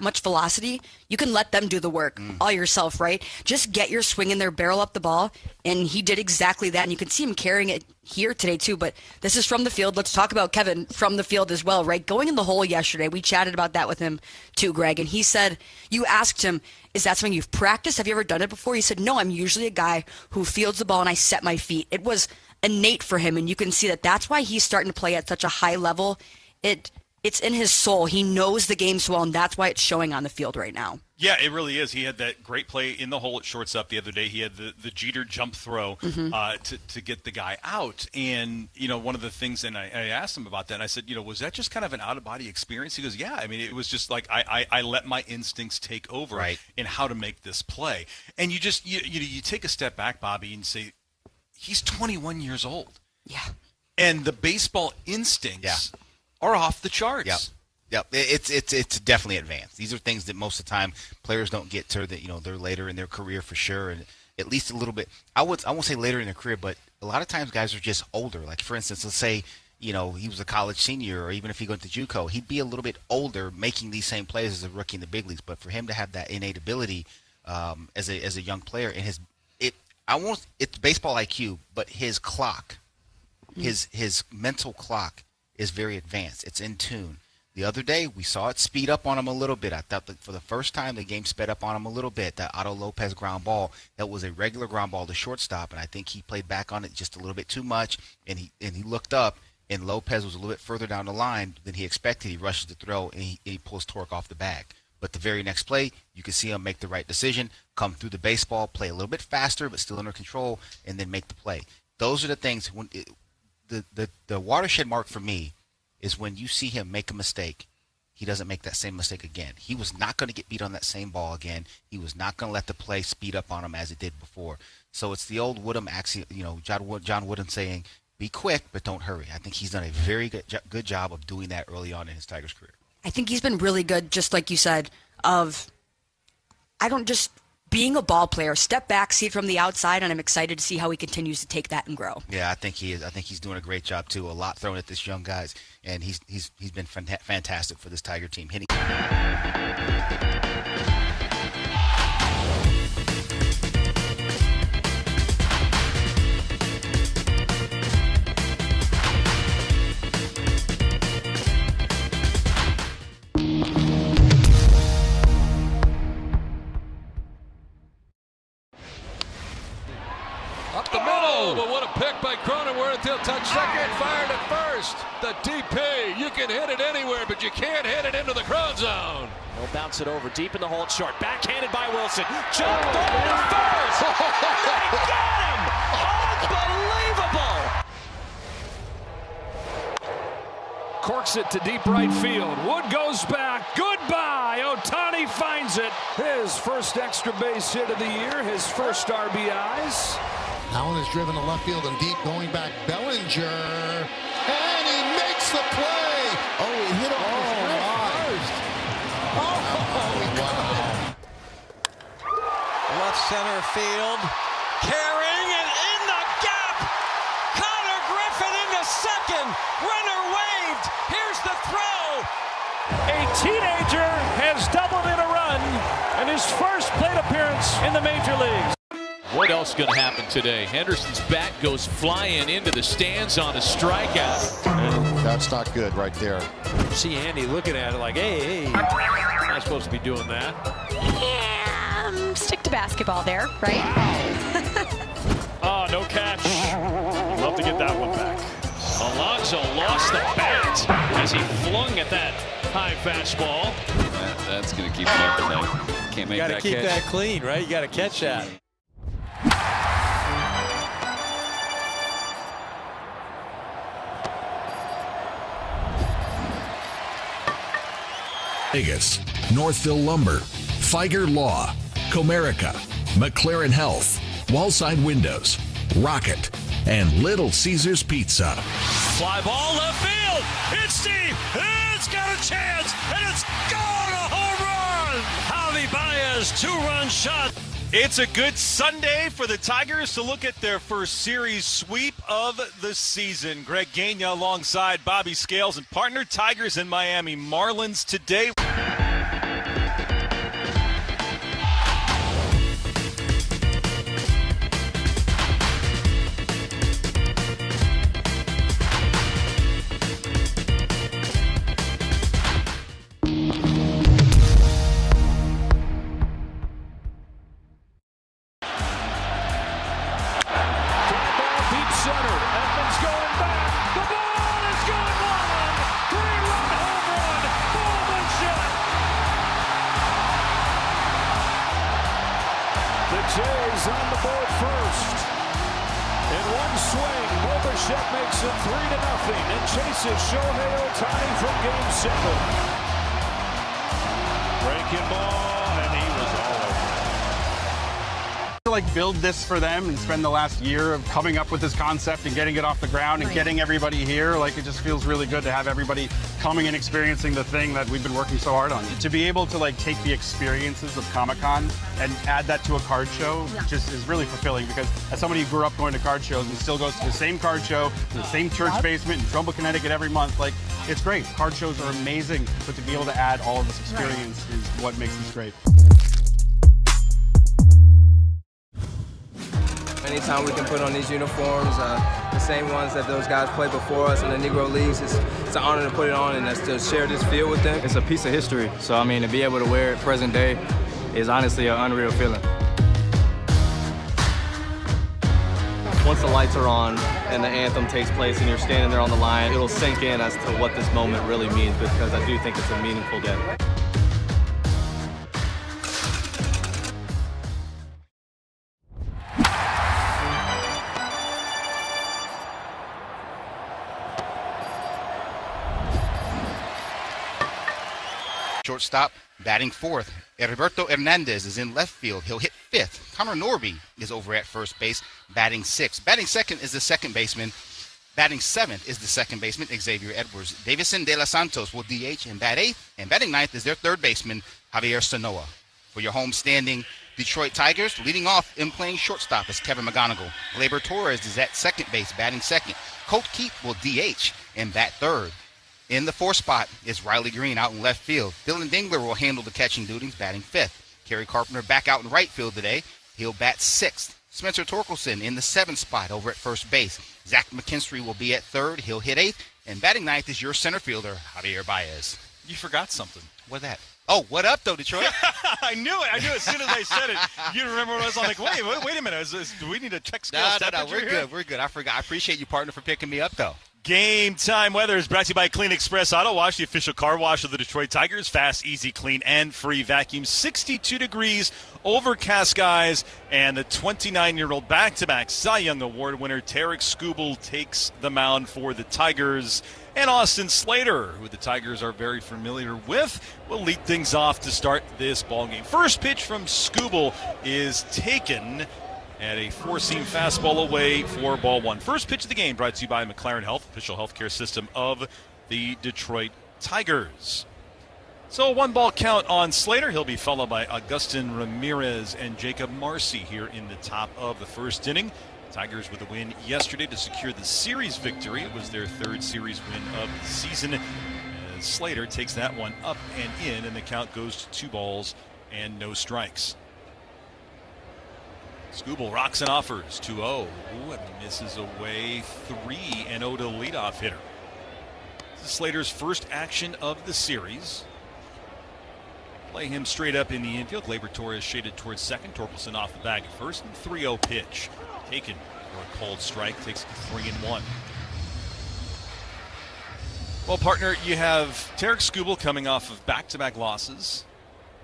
much velocity, you can let them do the work all yourself, right? Just get your swing in there, barrel up the ball, and he did exactly that. And you can see him carrying it here today too, but this is from the field. Let's talk about Kevin from the field as well, right? Going in the hole yesterday, we chatted about that with him too, Greg, and he said, you asked him, is that something you've practiced? Have you ever done it before? He said, no, I'm usually a guy who fields the ball and I set my feet. It was innate for him, and you can see that that's why he's starting to play at such a high level. It's in his soul. He knows the game so well, and that's why it's showing on the field right now. Yeah, it really is. He had that great play in the hole at shortstop the other day. He had the Jeter jump throw to get the guy out. And, one of the things, and I asked him about that, and I said, was that just kind of an out-of-body experience? He goes, yeah. I mean, it was just like I let my instincts take over in how to make this play. And you just, you take a step back, Bobby, and say, he's 21 years old. Yeah. And the baseball instincts are off the charts. Yep, it's definitely advanced. These are things that most of the time players don't get to. That they're later in their career for sure, and at least a little bit. I won't say later in their career, but a lot of times guys are just older. Like for instance, let's say he was a college senior, or even if he went to JUCO, he'd be a little bit older making these same plays as a rookie in the big leagues. But for him to have that innate ability as a young player, and it's baseball IQ, but his clock, his mental clock is very advanced. It's in tune. The other day, we saw it speed up on him a little bit. I thought that for the first time, the game sped up on him a little bit. That Otto Lopez ground ball, that was a regular ground ball to shortstop, and I think he played back on it just a little bit too much, and he looked up, and Lopez was a little bit further down the line than he expected. He rushes the throw, and he pulls torque off the bag. But the very next play, you can see him make the right decision, come through the baseball, play a little bit faster but still under control, and then make the play. Those are the things. The watershed mark for me is when you see him make a mistake, he doesn't make that same mistake again. He was not going to get beat on that same ball again. He was not going to let the play speed up on him as it did before. So it's the old Woodham axiom, John Woodham saying, be quick, but don't hurry. I think he's done a very good job of doing that early on in his Tigers career. I think he's been really good, just like you said, being a ball player, step back, see it from the outside, and I'm excited to see how he continues to take that and grow. Yeah, I think he is. I think he's doing a great job too. A lot thrown at this young guys, and he's been fantastic for this Tiger team. Hitting. He'll touch second, fired at first. The DP, you can hit it anywhere, but you can't hit it into the crowd zone. He'll bounce it over deep in the hole, short. Backhanded by Wilson. Jumped over to first. They got him! Unbelievable! Corks it to deep right field. Wood goes back. Goodbye. Ohtani finds it. His first extra base hit of the year. His first RBIs. That one is driven to left field and deep, going back. Bellinger, and he makes the play. Oh, he hit off his first. Wow. Left center field. Carrying and in the gap. Connor Griffin into second. Runner waved. Here's the throw. A teenager has doubled in a run in his first plate appearance in the major leagues. What else is going to happen today? Henderson's bat goes flying into the stands on a strikeout. That's not good right there. See Andy looking at it like, hey, not supposed to be doing that. Yeah, stick to basketball there, right? Oh, no catch. Love to get that one back. Alonso lost the bat as he flung at that high fastball. That's going to keep him up tonight. Can't make that catch. You got to keep that clean, right? You got to catch that. Vegas, Northville Lumber, Figer Law, Comerica, McLaren Health, Wallside Windows, Rocket, and Little Caesars Pizza. Fly ball left field. It's deep. It's got a chance, and it's gone, a home run. Javi Baez, two-run shot. It's a good Sunday for the Tigers to look at their first series sweep of the season. Greg Gagne alongside Bobby Scales and partner Tigers in Miami Marlins today. Jays on the board first. In one swing, Boba makes it 3-0 and chases Shohei Ohtani from Game 7. Breaking ball, and he was all over it. To like build this for them and spend the last year of coming up with this concept and getting it off the ground and getting everybody here, like it just feels really good to have everybody coming and experiencing the thing that we've been working so hard on. To be able to like take the experiences of Comic-Con and add that to a card show just is really fulfilling, because as somebody who grew up going to card shows and still goes to the same card show in the same church basement in Trumbull, Connecticut every month, like it's great. Card shows are amazing, but to be able to add all of this experience is what makes this great. Anytime we can put on these uniforms, the same ones that those guys played before us in the Negro Leagues, it's an honor to put it on and to share this field with them. It's a piece of history, so I mean, to be able to wear it present day is honestly an unreal feeling. Once the lights are on and the anthem takes place and you're standing there on the line, it'll sink in as to what this moment really means, because I do think it's a meaningful day. Shortstop, batting fourth. Heriberto Hernandez is in left field. He'll hit fifth. Connor Norby is over at first base, batting sixth. Batting second is the second baseman. Batting seventh is the second baseman, Xavier Edwards. Davison De Los Santos will DH and bat eighth. And batting ninth is their third baseman, Javier Sanoa. For your home standing Detroit Tigers, leading off and playing shortstop is Kevin McGonagle. Gleyber Torres is at second base, batting second. Colt Keith will DH and bat third. In the fourth spot is Riley Green out in left field. Dylan Dingler will handle the catching duties, batting fifth. Kerry Carpenter back out in right field today. He'll bat sixth. Spencer Torkelson in the seventh spot over at first base. Zach McKinstry will be at third. He'll hit eighth. And batting ninth is your center fielder, Javier Baez. You forgot something. What's that? Oh, what up, though, Detroit? I knew it. I knew as soon as I said it. You remember what I was like, wait a minute. Do we need to check scale temperature? No, we're good. We're good. I forgot. I appreciate you, partner, for picking me up, though. Game time weather is brought to you by Clean Express Auto Wash, the official car wash of the Detroit Tigers. Fast, easy, clean, and free vacuum. 62 degrees, overcast skies, and the 29-year-old back-to-back Cy Young Award winner Tarek Skubal takes the mound for the Tigers. And Austin Slater, who the Tigers are very familiar with, will lead things off to start this ballgame. First pitch from Skubal is taken at a four-seam fastball away for ball one. First pitch of the game brought to you by McLaren Health, official healthcare system of the Detroit Tigers. So 1-ball count on Slater. He'll be followed by Agustin Ramirez and Jacob Marcy here in the top of the first inning. Tigers with a win yesterday to secure the series victory. It was their third series win of the season. As Slater takes that one up and in, and the count goes to 2 balls and no strikes. Skubal rocks and offers 2-0. And misses away 3-0 to the leadoff hitter. This is Slater's first action of the series. Play him straight up in the infield. Gleyber Torres shaded towards second. Torkelson off the bag at first. And 3-0 pitch taken for a cold strike. Takes it to 3-1. Well, partner, you have Tarek Skubal coming off of back-to-back losses.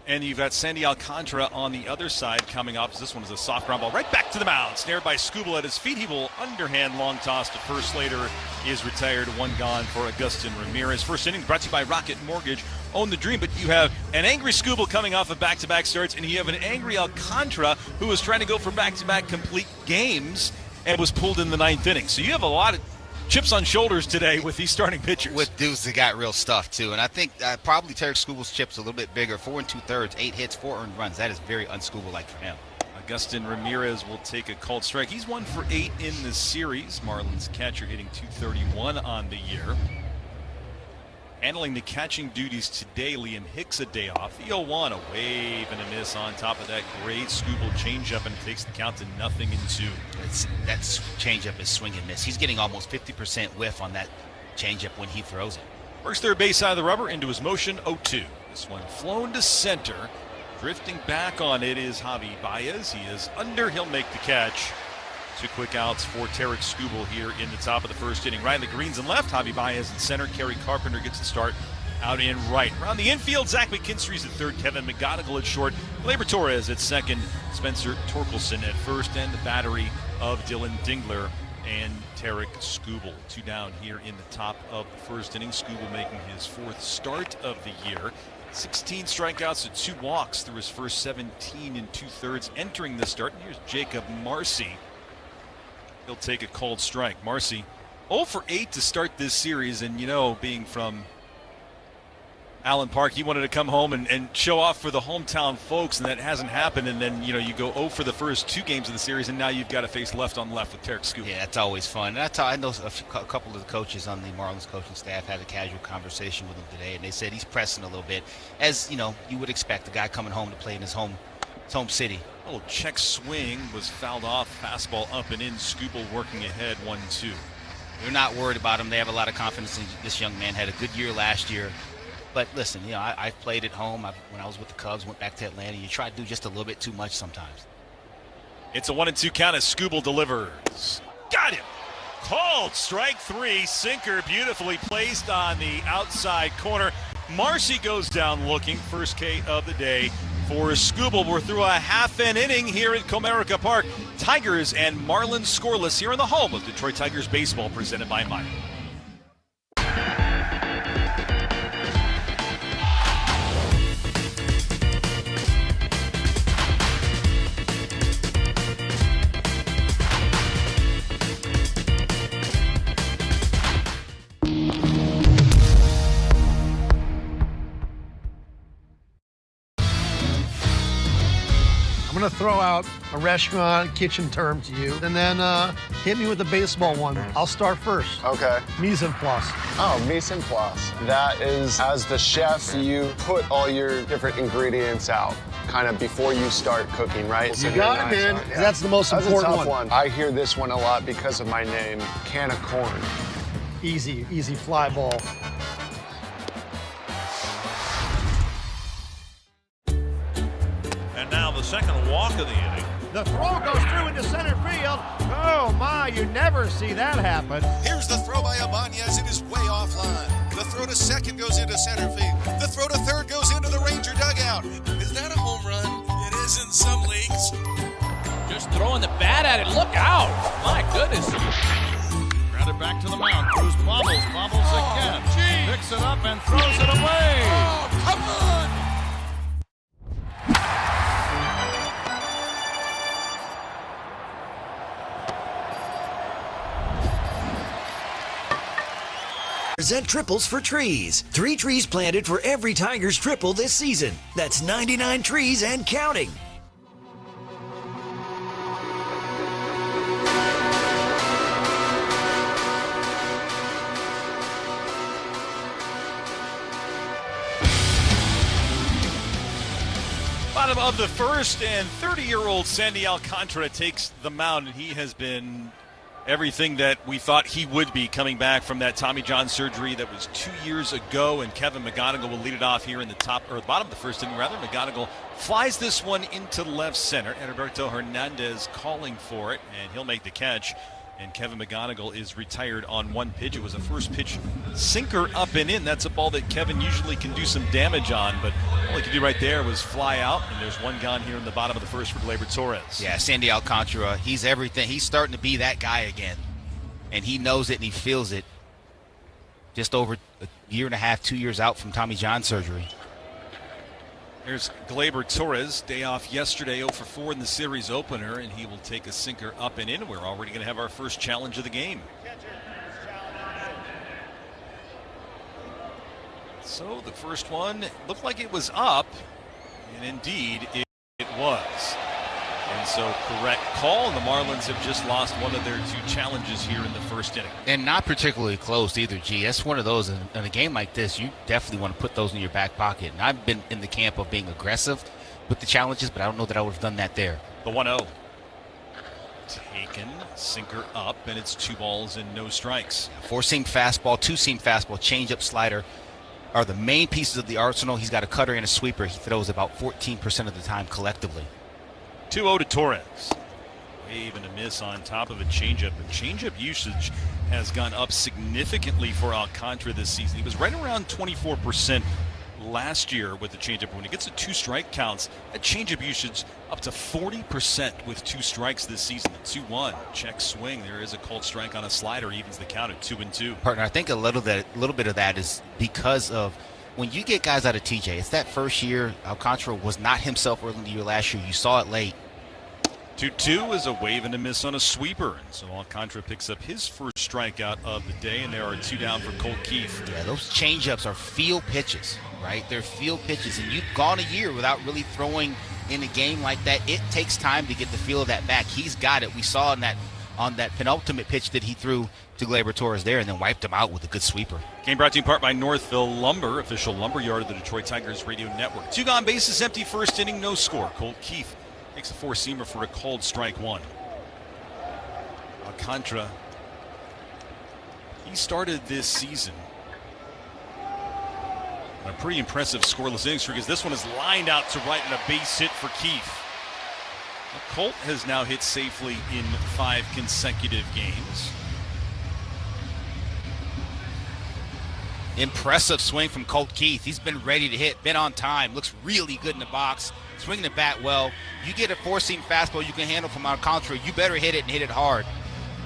And you've got Sandy Alcantara on the other side coming up. This one is a soft ground ball right back to the mound. Snared by Skubal at his feet. He will underhand long toss to first. Slater is retired. 1 gone for Agustin Ramirez. First inning brought to you by Rocket Mortgage. Own the dream. But you have an angry Skubal coming off of back-to-back starts. And you have an angry Alcantara who was trying to go for back-to-back complete games and was pulled in the 9th inning. So you have a lot of chips on shoulders today with these starting pitchers. With dudes that got real stuff, too. And I think probably Tarek Skubal's chips a little bit bigger. 4 2/3, 8 hits, 4 earned runs. That is very un-Skubal-like for him. Agustin Ramirez will take a called strike. He's 1 for 8 in the series. Marlins catcher hitting .231 on the year. Handling the catching duties today, Liam Hicks a day off. The 0-1, a wave and a miss on top of that great Skubal changeup, and it takes the count to 0-2. That changeup is swing and miss. He's getting almost 50% whiff on that changeup when he throws it. Works third base side of the rubber into his motion, 0-2. This one flown to center. Drifting back on it is Javi Baez. He is under. He'll make the catch. 2 quick outs for Tarek Skubal here in the top of the first inning. Riley Green's in left. Javi Baez in center. Kerry Carpenter gets the start out in right. Around the infield, Zach McKinstry's at third, Kevin McGonagle at short, Gleyber Torres at second, Spencer Torkelson at first, and the battery of Dylan Dingler and Tarek Skubal. 2 down here in the top of the first inning. Skubal making his 4th start of the year. 16 strikeouts and 2 walks through his first 17 2/3 entering the start. And here's Jacob Marcy. He'll take a called strike. Marcy 0 for 8 to start this series, and you know, being from Allen Park, he wanted to come home and show off for the hometown folks, and that hasn't happened. And then, you know, you go 0 for the first 2 games of the series, and now you've got to face left on left with Tarek Skubal. Yeah, that's always fun. And I know a couple of the coaches on the Marlins coaching staff had a casual conversation with him today, and they said he's pressing a little bit, as you know, you would expect a guy coming home to play in his home city. A little check swing was fouled off, fastball up and in. Skubal working ahead 1-2. They're not worried about him. They have a lot of confidence in this young man. Had a good year last year. But listen, you know, I played at home. When I was with the Cubs, went back to Atlanta. You try to do just a little bit too much sometimes. It's a 1-2 count as Skubal delivers. Got him. Called strike 3. Sinker beautifully placed on the outside corner. Marcy goes down looking. First K of the day for Skubal. We're through a half an inning here at Comerica Park. Tigers and Marlins scoreless here in the home of Detroit Tigers baseball, presented by Meyer. I'm going to throw out a restaurant kitchen term to you, and then hit me with the baseball one. I'll start first. Okay. Mise en place. Oh, mise en place. That is, as the chef, you put all your different ingredients out, kind of before you start cooking, right? You got it, man. Yeah. That's the most important That's a tough one. I hear this one a lot because of my name, can of corn. Easy fly ball. And now the second walk of the inning. The throw goes through into center field. Oh, my, you never see that happen. Here's the throw by Ibanez. It is way offline. The throw to second goes into center field. The throw to third goes into the Ranger dugout. Is that a home run? It is in some leagues. Just throwing the bat at it. Look out. My goodness. Grounded back to the mound. Cruz bobbles again. Picks it up and throws it away. Oh, come on. Present triples for trees. 3 trees planted for every Tigers triple this season. That's 99 trees and counting. Bottom of the first, and 30-year-old Sandy Alcantara takes the mound, and he has been everything that we thought he would be coming back from that Tommy John surgery that was 2 years ago. And Kevin McGonagle will lead it off here in the bottom of the first inning. Rather, McGonagle flies this one into left center. Heriberto Hernandez calling for it, and he'll make the catch. And Kevin McGonagle is retired on 1 pitch. It was a first pitch sinker up and in. That's a ball that Kevin usually can do some damage on, but all he could do right there was fly out, and there's 1 gone here in the bottom of the first for Gleyber Torres. Yeah, Sandy Alcantara, he's everything. He's starting to be that guy again, and he knows it and he feels it. Just over a year and a half, 2 years out from Tommy John surgery. Here's Gleyber Torres, day off yesterday, 0 for 4 in the series opener, and he will take a sinker up and in. We're already going to have our first challenge of the game. So the first one looked like it was up, and indeed it was. And so correct call, and the Marlins have just lost one of their 2 challenges here in the first inning. And not particularly close either, G. That's one of those, in a game like this, you definitely want to put those in your back pocket. And I've been in the camp of being aggressive with the challenges, but I don't know that I would have done that there. The 1-0. Taken, sinker up, and it's 2 balls and no strikes. 4-seam fastball, 2-seam fastball, changeup, slider are the main pieces of the arsenal. He's got a cutter and a sweeper. He throws about 14% of the time collectively. 2-0 to Torres. Wave and a miss on top of a changeup. The changeup usage has gone up significantly for Alcantara this season. He was right around 24% last year with the changeup. When he gets to 2 strike counts, that changeup usage up to 40% with 2 strikes this season. The 2-1 check swing. There is a called strike on a slider. Evens the count at 2-2. Partner, I think a little bit of that is because of when you get guys out of TJ. It's that first year. Alcantara was not himself early in the year last year. You saw it late. 2-2 is a wave and a miss on a sweeper. And so Alcantara picks up his first strikeout of the day, and there are 2 down for Colt Keith. Yeah, those changeups are field pitches, right? They're field pitches, and you've gone a year without really throwing in a game like that. It takes time to get the feel of that back. He's got it. We saw on that penultimate pitch that he threw to Gleyber Torres there and then wiped him out with a good sweeper. Game brought to you in part by Northville Lumber, official lumber yard of the Detroit Tigers radio network. 2 gone, bases empty, first inning, no score. Colt Keith takes a 4-seamer for a called strike 1. Alcantara, he started this season on a pretty impressive scoreless innings streak, as this one is lined out to right and a base hit for Keith. Colt has now hit safely in 5 consecutive games. Impressive swing from Colt Keith. He's been ready to hit, been on time, looks really good in the box, swinging the bat well. You get a 4-seam fastball you can handle from Alcantara, you better hit it and hit it hard.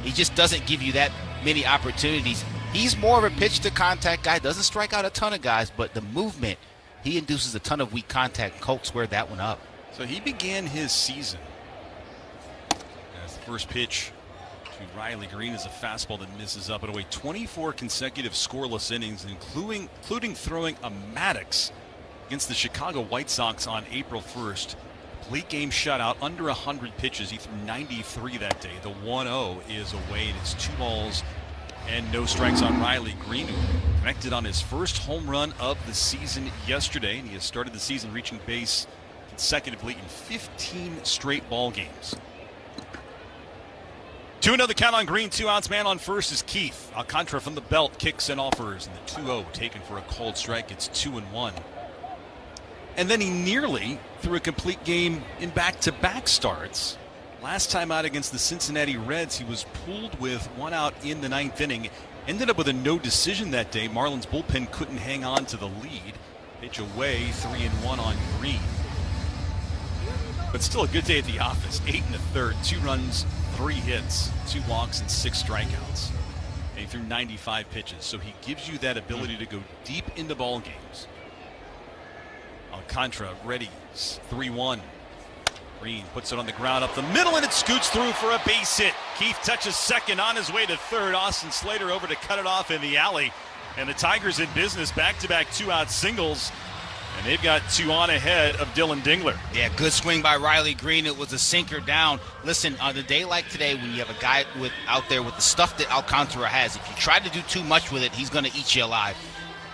He just doesn't give you that many opportunities. He's more of a pitch-to-contact guy, doesn't strike out a ton of guys, but the movement, he induces a ton of weak contact. Colt squared that one up. So he began his season as the first pitch to Riley Green is a fastball that misses up and away. 24 consecutive scoreless innings, including throwing a Maddox against the Chicago White Sox on April 1st. Complete game shutout, under 100 pitches. He threw 93 that day. The 1-0 is away, and it's 2 balls and no strikes on Riley Green, who connected on his first home run of the season yesterday, and he has started the season reaching base consecutively in 15 straight ball games. 2-0 the count on Green. 2 outs, man on first is Keith. Alcantara from the belt kicks and offers, and the 2-0 taken for a called strike. It's 2-1. And then he nearly threw a complete game in back-to-back starts. Last time out against the Cincinnati Reds, he was pulled with 1 out in the 9th inning. Ended up with a no decision that day. Marlins bullpen couldn't hang on to the lead. Pitch away, 3-1 on Green. But still a good day at the office. 8 1/3, 2 runs, 3 hits, 2 walks, and 6 strikeouts. And he threw 95 pitches. So he gives you that ability to go deep into ball games. Alcantara ready, 3-1. Green puts it on the ground up the middle, and it scoots through for a base hit. Keith touches second, on his way to third. Austin Slater over to cut it off in the alley. And the Tigers in business, back-to-back 2-out singles. And they've got 2 on ahead of Dylan Dingler. Yeah, good swing by Riley Green. It was a sinker down. Listen, on a day like today, when you have a guy out there with the stuff that Alcantara has, if you try to do too much with it, he's going to eat you alive.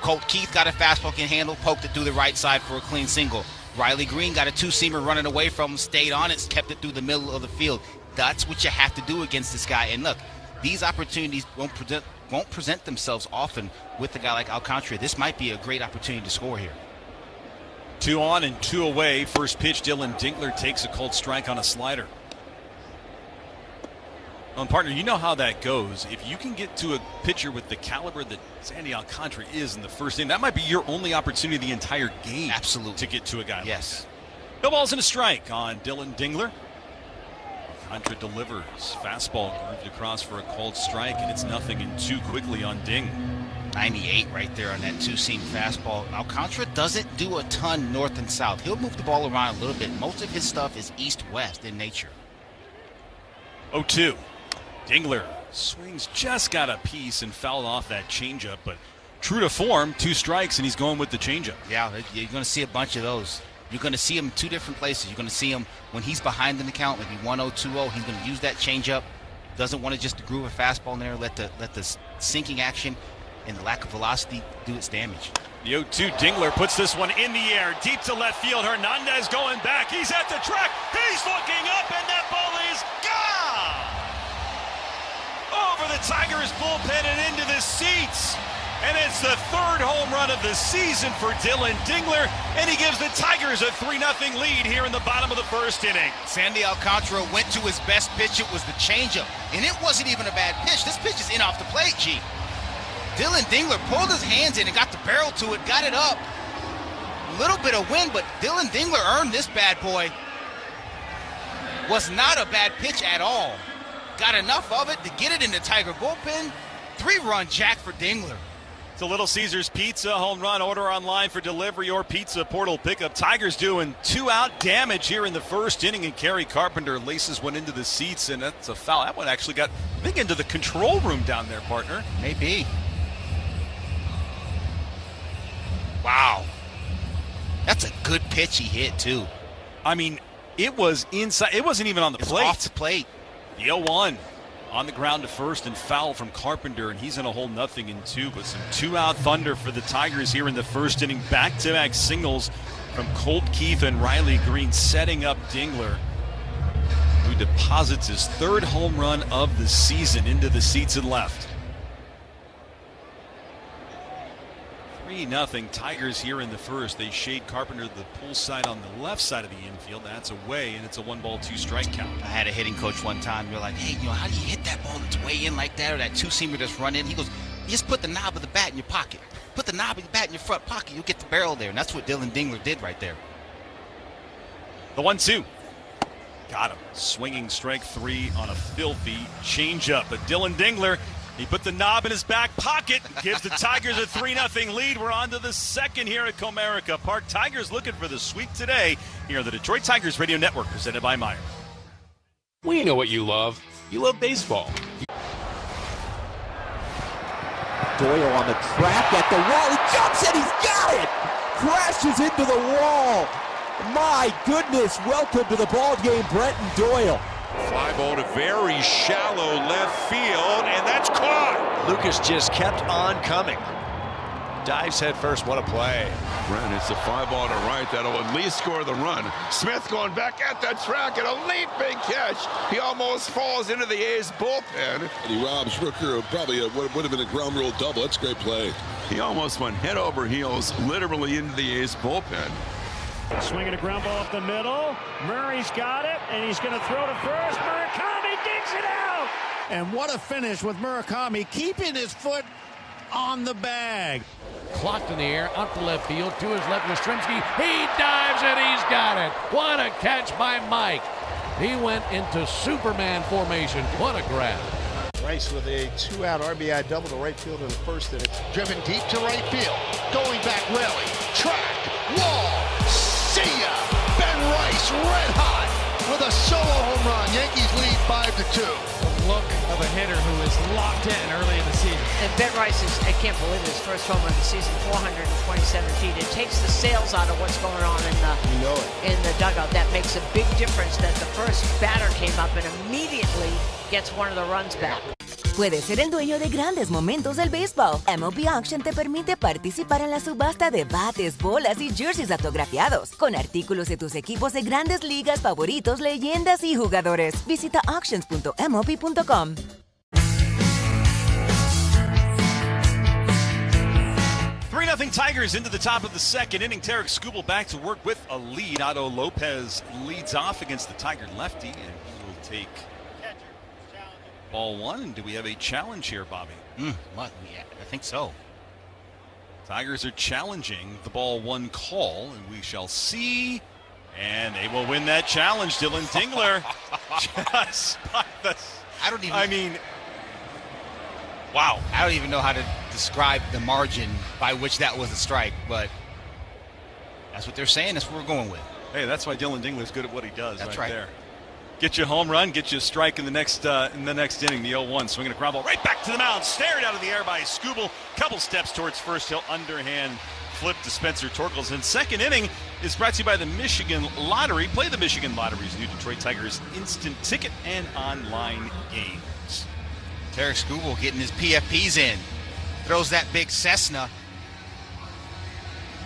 Colt Keith got a fastball can handle, poked it through the right side for a clean single. Riley Green got a 2-seamer running away from him, stayed on it, kept it through the middle of the field. That's what you have to do against this guy. And look, these opportunities won't present themselves often with a guy like Alcantara. This might be a great opportunity to score here. 2 on and 2 away. First pitch, Dylan Dingler takes a called strike on a slider. Well, partner, you know how that goes. If you can get to a pitcher with the caliber that Sandy Alcantara is in the first inning, that might be your only opportunity the entire game. Absolutely. To get to a guy yes. like that. No balls and a strike on Dylan Dingler. Alcantara delivers. Fastball grooved across for a called strike, and it's 0-2 quickly on Ding. 98 right there on that 2-seam fastball. Alcantara doesn't do a ton north and south. He'll move the ball around a little bit. Most of his stuff is east-west in nature. 0-2. Dingler swings, just got a piece and fouled off that changeup, but true to form, 2 strikes, and he's going with the changeup. Yeah, you're going to see a bunch of those. You're going to see him 2 different places. You're going to see him when he's behind in the count, maybe 1-0, 2-0. He's going to use that changeup. Doesn't want to just groove a fastball in there, let the sinking action and the lack of velocity do its damage. The 0-2 Dingler puts this one in the air, deep to left field. Hernandez going back. He's at the track. He's looking up, and that ball is gone! Over the Tigers bullpen and into the seats. And it's the third home run of the season for Dylan Dingler, and he gives the Tigers a 3-0 lead here in the bottom of the first inning. Sandy Alcantara went to his best pitch. It was the changeup, and it wasn't even a bad pitch. This pitch is in off the plate, G. Dylan Dingler pulled his hands in and got the barrel to it, got it up. A little bit of wind, but Dylan Dingler earned this bad boy. Was not a bad pitch at all. Got enough of it to get it in the Tiger bullpen. 3-run jack for Dingler. It's a Little Caesars Pizza home run. Order online for delivery or pizza portal pickup. Tigers doing 2-out damage here in the first inning, and Kerry Carpenter laces one into the seats, and that's a foul. That one actually got, I think, into the control room down there, partner. Maybe. Wow. That's a good pitch he hit, too. I mean, it was inside. It wasn't even on the plate. Off the plate. The 0-1. On the ground to first and foul from Carpenter, and he's in a hole 0-2, but some 2-out thunder for the Tigers here in the first inning. Back-to-back singles from Colt Keith and Riley Green, setting up Dingler, who deposits his third home run of the season into the seats and left. 3-0 Tigers here in the first. They shade Carpenter to the pull side on the left side of the infield. That's away, and it's a 1-2 count. I had a hitting coach one time. You're like, hey, how do you hit that ball that's way in like that, or that 2-seamer that's run in? He goes, you just put the knob of the bat in your pocket. Put the knob of the bat in your front pocket. You'll get the barrel there, and that's what Dylan Dingler did right there. The 1-2. Got him. Swinging strike 3 on a filthy changeup. But Dylan Dingler, he put the knob in his back pocket, gives the Tigers a 3-0 lead. We're on to the second here at Comerica Park. Tigers looking for the sweep today here on the Detroit Tigers Radio Network, presented by Meyer. We know what you love. You love baseball. Doyle on the track at the wall. He jumps it. He's got it. Crashes into the wall. My goodness. Welcome to the ball game, Brenton Doyle. Fly ball to very shallow left field, and that's caught. Lucas just kept on coming. Dives head first. What a play. Brent, it's a fly ball to right. That'll at least score the run. Smith going back at the track, and a leaping catch. He almost falls into the A's bullpen. He robs Rooker of probably would have been a ground rule double. That's a great play. He almost went head over heels, literally into the A's bullpen. Swinging a ground ball up the middle. Murray's got it, and he's going to throw to first. Murakami digs it out. And what a finish with Murakami, keeping his foot on the bag. Clocked in the air, out to left field, to his left, Yastrzemski. He dives and he's got it. What a catch by Mike. He went into Superman formation. What a grab. Rice with a 2-out RBI double to right field in the first inning. Driven deep to right field. Going back, rally, track, wall. See ya! Ben Rice red hot with a solo home run. Yankees lead 5-2. The look of a hitter who is locked in early in the season. And Ben Rice is, I can't believe it, his first home run of the season, 427 feet. It takes the sails out of what's going on in the dugout. That makes a big difference that the first batter came up and immediately gets one of the runs back. Puedes ser el dueño de grandes momentos del béisbol. MLB Auction te permite participar en la subasta de bates, bolas y jerseys autografiados, con artículos de tus equipos de grandes ligas favoritos, leyendas y jugadores. Visita auctions.mlb.com. 3-0 Tigers into the top of the second inning. Tarek Skubal back to work with a lead. Otto Lopez leads off against the Tiger lefty, and he will take ball one. And do we have a challenge here, Bobby? What? Yeah, I think so. Tigers are challenging the ball one call, and we shall see. And they will win that challenge. Dylan Dingler just by the... Wow. I don't even know how to describe the margin by which that was a strike, but that's what they're saying. That's what we're going with. Hey, that's why Dylan Dingler's good at what he does. That's right there. Get you a home run, get you a strike in the next inning. The 0-1, swinging a ground ball right back to the mound, stared out of the air by Skubal. Couple steps towards first, he'll underhand flip to Spencer Torkels. And second inning is brought to you by the Michigan Lottery. Play the Michigan Lottery's new Detroit Tigers instant ticket and online games. Tarek Skubal getting his PFPs in. Throws that big Cessna.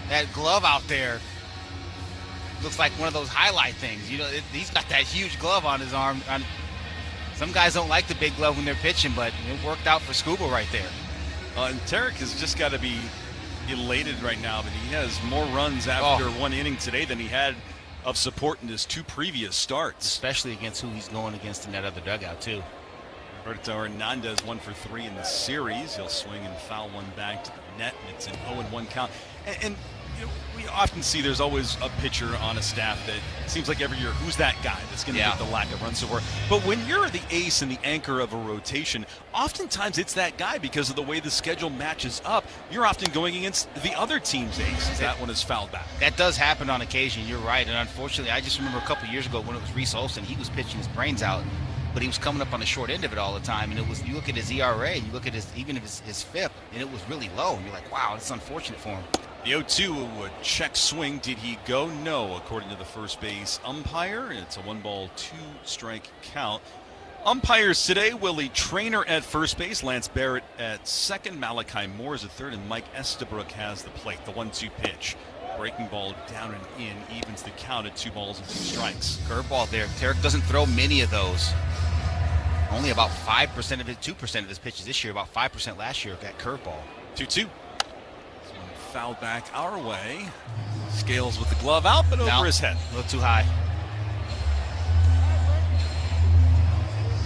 That glove out there looks like one of those highlight things. He's got that huge glove on his arm. Some guys don't like the big glove when they're pitching, but it worked out for Skubal right there. And Tarek has just got to be elated right now that he has more runs after one inning today than he had of support in his 2 previous starts. Especially against who he's going against in that other dugout, too. Roberto Hernandez 1 for 3 in the series. He'll swing and foul one back to the net, and it's an 0-1 count. And you know, we often see there's always a pitcher on a staff that seems like every year, who's that guy that's going to get the lack of runs support? But when you're the ace and the anchor of a rotation, oftentimes it's that guy because of the way the schedule matches up. You're often going against the other team's ace. That one is fouled back. That does happen on occasion. You're right. And unfortunately, I just remember a couple years ago when it was Reese Olson, he was pitching his brains out, but he was coming up on the short end of it all the time. And it was, you look at his ERA, you look at his FIP, and it was really low. And you're like, wow, it's unfortunate for him. The 0-2, a check swing. Did he go? No, according to the first base umpire. It's a 1-ball, 2-strike count. Umpires today: Willie Traynor at first base, Lance Barrett at second, Malachi Moore is at third, and Mike Estabrook has the plate. The 1-2 pitch. Breaking ball down and in, evens the count at 2 balls and 2 strikes. Curveball there. Tarek doesn't throw many of those. Only about 5% of his, 2% of his pitches this year, about 5% last year, got curveball. 2-2. Foul back our way. Scales with the glove out, but over his head. A little too high.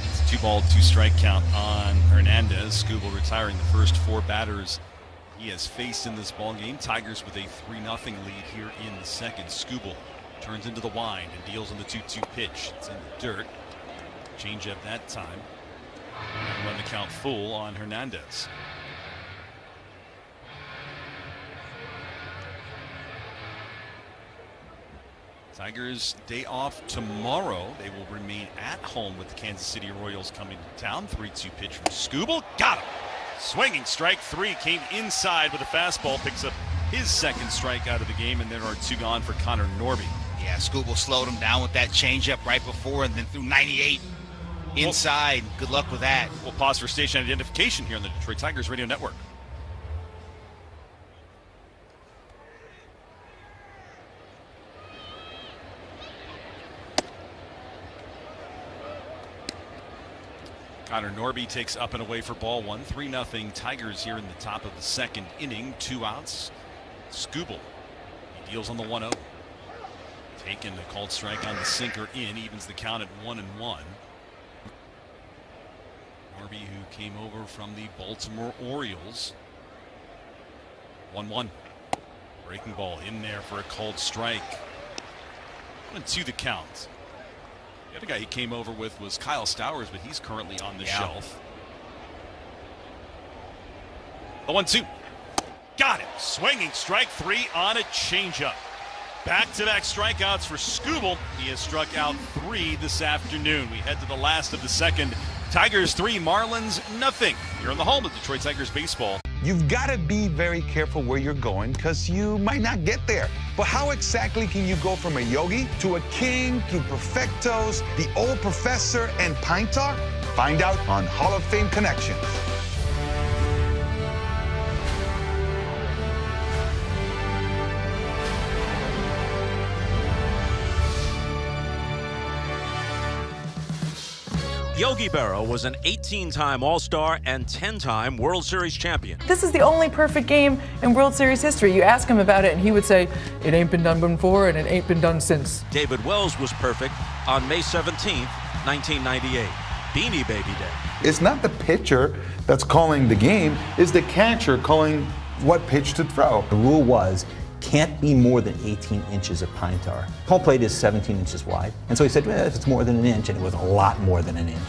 It's a 2-ball, 2-strike count on Hernandez. Scooble retiring the first 4 batters he has faced in this ball game. Tigers with a 3-0 lead here in the second. Scooble turns into the wind and deals on the 2-2 pitch. It's in the dirt. Change up that time. And run the count full on Hernandez. Tigers day off tomorrow. They will remain at home with the Kansas City Royals coming to town. 3-2 pitch from Scooble. Got him. Swinging strike 3. Came inside with a fastball. Picks up his second strikeout of the game, and there are 2 gone for Connor Norby. Yeah, Scooble slowed him down with that changeup right before and then threw 98 inside. Good luck with that. We'll pause for station identification here on the Detroit Tigers Radio Network. Connor Norby takes up and away for ball 1. 3-0 Tigers here in the top of the second inning. 2 outs. Scooble. He deals on the 1-0. Taken a called strike on the sinker in. Evens the count at 1-1. Norby, who came over from the Baltimore Orioles. 1-1. Breaking ball in there for a called strike. 1-2 the count. The other guy he came over with was Kyle Stowers, but he's currently on the shelf. The 1-2. Got it. Swinging strike 3 on a changeup. Back-to-back strikeouts for Scooble. He has struck out 3 this afternoon. We head to the last of the second. Tigers 3, Marlins nothing. You're in the home of Detroit Tigers baseball. You've got to be very careful where you're going because you might not get there. But how exactly can you go from a yogi to a king through perfectos, the old professor, and pint talk? Find out on Hall of Fame Connections. Yogi Berra was an 18-time All-Star and 10-time World Series champion. This is the only perfect game in World Series history. You ask him about it, and he would say, it ain't been done before, and it ain't been done since. David Wells was perfect on May 17th, 1998, Beanie Baby Day. It's not the pitcher that's calling the game, it's the catcher calling what pitch to throw. The rule was, can't be more than 18 inches of pine tar. Home plate is 17 inches wide. And so he said, well, if it's more than an inch, and it was a lot more than an inch,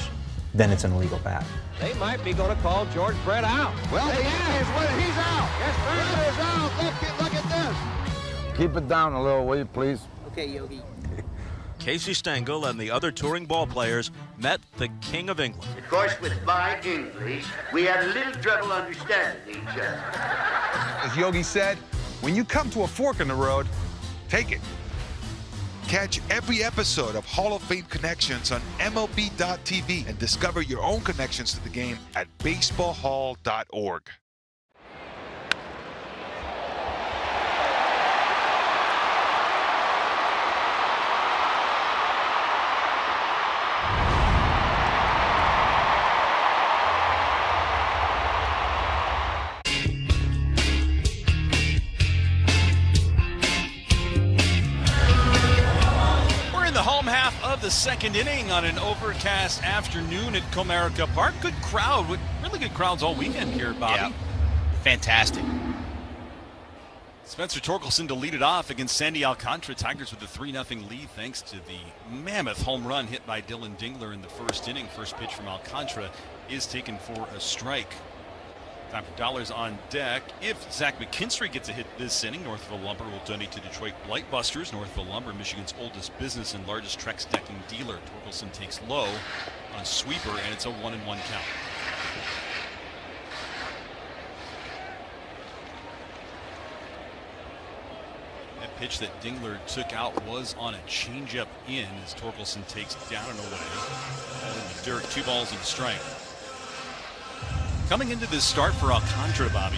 then it's an illegal bat. They might be going to call George Brett out. Well, he's out. Yes, Brett is out. Look at this. Keep it down a little, will you, please? Okay, Yogi. Casey Stengel and the other touring ball players met the King of England. Of course, with my English, we had a little trouble understanding each other. As Yogi said, when you come to a fork in the road, take it. Catch every episode of Hall of Fame Connections on MLB.tv and discover your own connections to the game at baseballhall.org. half of the second inning on an overcast afternoon at Comerica Park. Good crowd, with really good crowds all weekend here, Bobby. Yeah. Fantastic. Spencer Torkelson to lead it off against Sandy Alcantara. Tigers with a 3-0 lead thanks to the mammoth home run hit by Dylan Dingler in the first inning. First pitch from Alcantara is taken for a strike. Time for dollars on deck. If Zach McKinstry gets a hit this inning, Northville Lumber will donate to Detroit Blightbusters. Northville Lumber, Michigan's oldest business and largest Trex decking dealer. Torkelson takes low on a sweeper, and it's a 1-1 count. That pitch that Dingler took out was on a changeup in as Torkelson takes down and away. Ball in the dirt, 2 balls and a strike. Coming into this start for Alcantara, Bobby,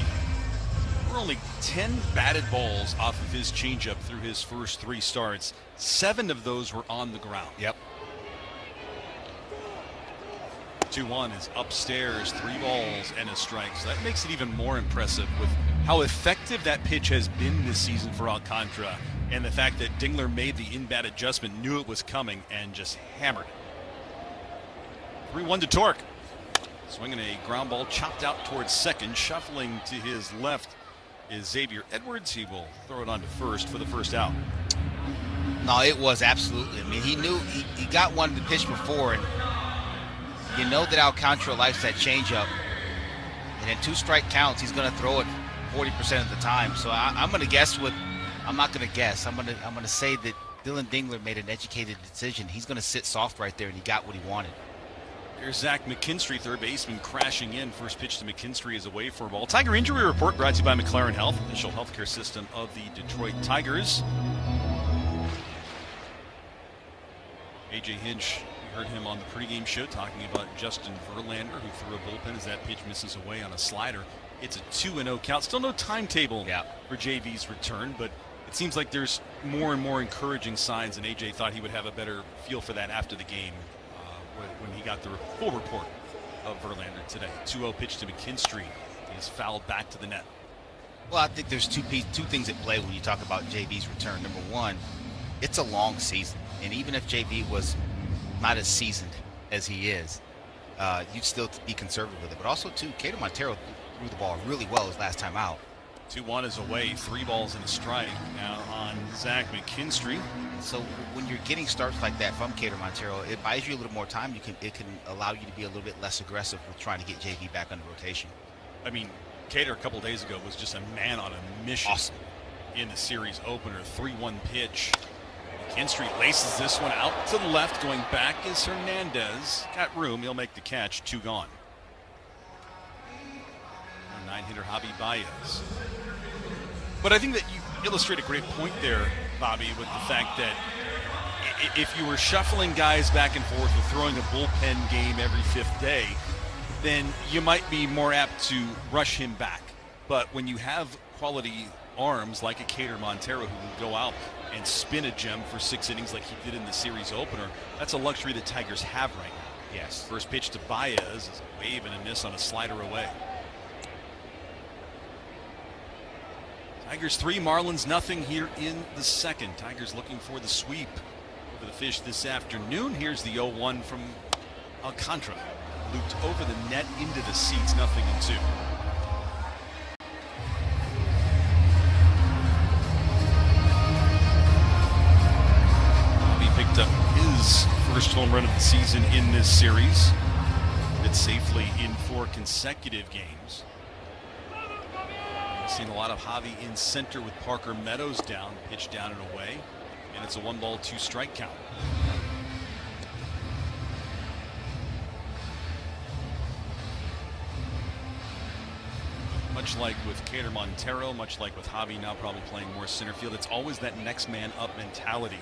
we're only 10 batted balls off of his changeup through his first 3 starts. 7 of those were on the ground. Yep. 2-1 is upstairs, 3 balls and a strike. So that makes it even more impressive with how effective that pitch has been this season for Alcantara, and the fact that Dingler made the in-bat adjustment, knew it was coming, and just hammered it. 3-1 to Torque. Swinging a ground ball chopped out towards second. Shuffling to his left is Xavier Edwards. He will throw it on to first for the first out. No, it was absolutely. I mean, he knew he got one to pitch before, and you know that Alcantara likes that changeup. And in 2 strike counts, he's going to throw it 40% of the time. So I'm going to guess what. I'm not going to guess. I'm going to say that Dylan Dingler made an educated decision. He's going to sit soft right there, and he got what he wanted. Here's Zach McKinstry, third baseman, crashing in. First pitch to McKinstry is away for a ball. Tiger Injury Report brought to you by McLaren Health, official healthcare system of the Detroit Tigers. A.J. Hinch, we heard him on the pregame show talking about Justin Verlander, who threw a bullpen as that pitch misses away on a slider. It's a 2-0 count. Still no timetable for JV's return, but it seems like there's more and more encouraging signs, and A.J. thought he would have a better feel for that after the game. When he got the full report of Verlander today. 2-0 pitch to McKinstry. He is fouled back to the net. Well, I think there's two things at play when you talk about JV's return. Number one, it's a long season. And even if JV was not as seasoned as he is, you'd still be conservative with it. But also, too, Cato Montero threw the ball really well his last time out. 2-1 is away, 3 balls and a strike now on Zach McKinstry. So when you're getting starts like that from Cato Montero, it buys you a little more time. It can allow you to be a little bit less aggressive with trying to get JV back under rotation. I mean, Cater a couple days ago was just a man on a mission. Awesome. In the series opener. 3-1 pitch. McKinstry laces this one out to the left. Going back is Hernandez. Got room. He'll make the catch. 2 gone. 9-hitter Javi Baez. But I think that you illustrate a great point there, Bobby, with the fact that if you were shuffling guys back and forth or throwing a bullpen game every 5th day, then you might be more apt to rush him back. But when you have quality arms like a Cater Montero who can go out and spin a gem for 6 innings like he did in the series opener, that's a luxury the Tigers have right now. Yes. First pitch to Baez is a wave and a miss on a slider away. Tigers 3, Marlins nothing here in the second. Tigers looking for the sweep over the Fish this afternoon. Here's the 0-1 from Alcantara. Looped over the net into the seats, 0-2. Bobby picked up his first home run of the season in this series. It's safely in 4 consecutive games. Seen a lot of Javi in center with Parker Meadows down, pitch down and away, and it's a 1-ball, 2-strike count. Much like with Cater Montero, much like with Javi now probably playing more center field, it's always that next man up mentality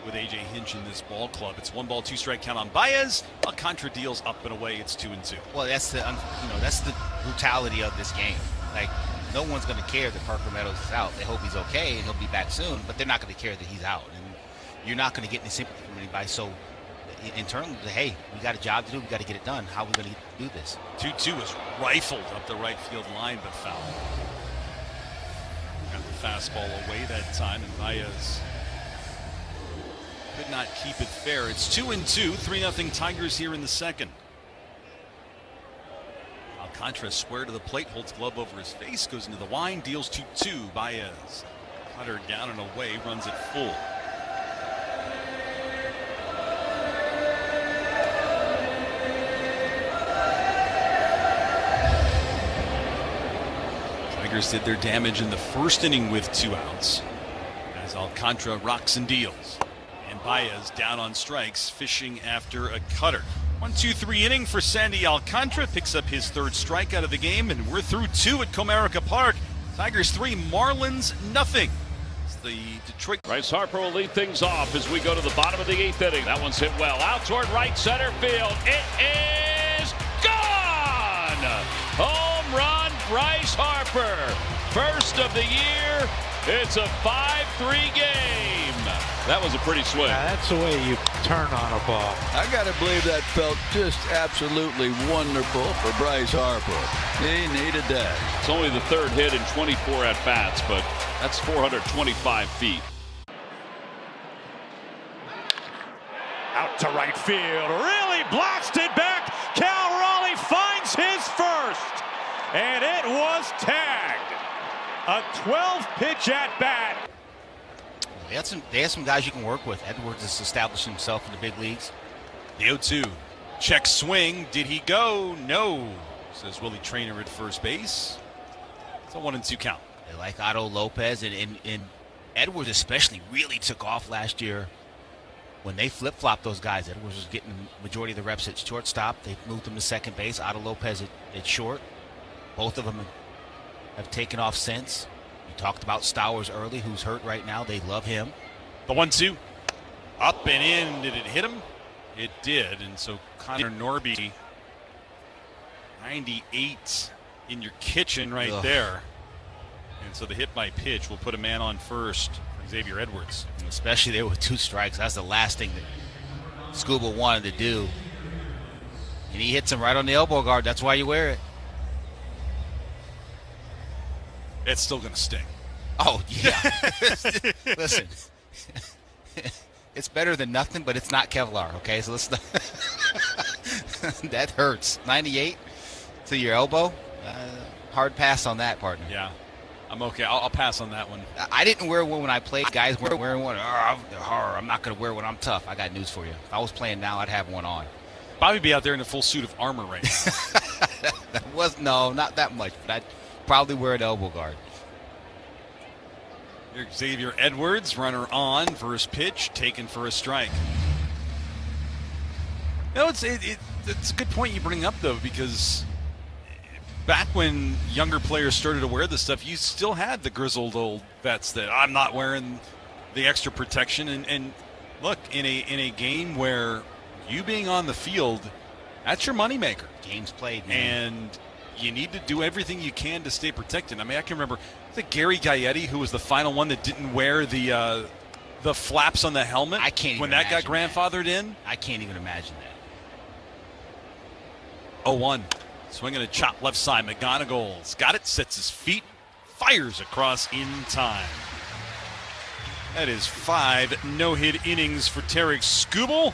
with A.J. Hinch in this ball club. It's 1-ball, 2-strike count on Baez. Alcantara deals up and away. It's 2-2. Well, that's the brutality of this game. Like, no one's going to care that Parker Meadows is out. They hope he's okay and he'll be back soon, but they're not going to care that he's out. And you're not going to get any sympathy from anybody. So internally, hey, we got a job to do. We got to get it done. How are we going to do this? 2-2 is rifled up the right field line, but foul. Got the fastball away that time, and Baez could not keep it fair. It's 2-2, 3-0 Tigers here in the second. Alcantara square to the plate, holds glove over his face, goes into the line, deals 2-2. Baez, cutter down and away, runs it full. Tigers did their damage in the first inning with 2 outs as Alcantara rocks and deals. And Baez down on strikes, fishing after a cutter. 1-2-3 inning for Sandy Alcantara, picks up his 3rd strikeout of the game, and we're through 2 at Comerica Park. Tigers 3, Marlins nothing. It's the Detroit. Bryce Harper will lead things off as we go to the bottom of the 8th inning. That one's hit well out toward right center field. It is gone! Home run, Bryce Harper. First of the year. It's a 5-3 game. That was a pretty swing. That's the way you turn on a ball. I got to believe that felt just absolutely wonderful for Bryce Harper. He needed that. It's only the 3rd hit in 24 at-bats, but that's 425 feet. Out to right field. Really blasted back. Cal Raleigh finds his first. And it was tagged. A 12-pitch at-bat. They had some guys you can work with. Edwards has established himself in the big leagues. The 0-2. Check swing. Did he go? No, says Willie Traynor at first base. It's a 1-2 count. They like Otto Lopez, and Edwards especially really took off last year when they flip-flopped those guys. Edwards was getting the majority of the reps at shortstop. They moved him to second base. Otto Lopez at short. Both of them have taken off since. You talked about Stowers early, who's hurt right now. They love him. The 1-2. Up and in. Did it hit him? It did. And so Connor Norby, 98 in your kitchen right there. And so the hit by pitch will put a man on first for Xavier Edwards. And especially there with 2 strikes. That's the last thing that Scuba wanted to do. And he hits him right on the elbow guard. That's why you wear it. It's still going to sting. Oh, yeah. Listen, it's better than nothing, but it's not Kevlar, okay? So let's not that hurts. 98 to your elbow. Hard pass on that, partner. Yeah, I'm okay. I'll pass on that one. I didn't wear one when I played. Guys weren't wearing one. I'm not going to wear one. I'm tough. I got news for you. If I was playing now, I'd have one on. Bobby be out there in a full suit of armor right now. No, not that much, but I'd probably wear an elbow guard. Here's Xavier Edwards, runner on, first pitch, taken for a strike. No, it's a good point you bring up, though, because back when younger players started to wear this stuff, you still had the grizzled old vets that I'm not wearing the extra protection. And look, in a game where you being on the field, that's your moneymaker. Games played, man. And you need to do everything you can to stay protected. I mean, I can remember Gary Gaetti, who was the final one that didn't wear the flaps on the helmet. I can't even when that got grandfathered in. I can't even imagine that. 0-1. Swinging a chop left side. McGonagle's got it, sets his feet, fires across in time. That is 5 no-hit innings for Tarek Skubal.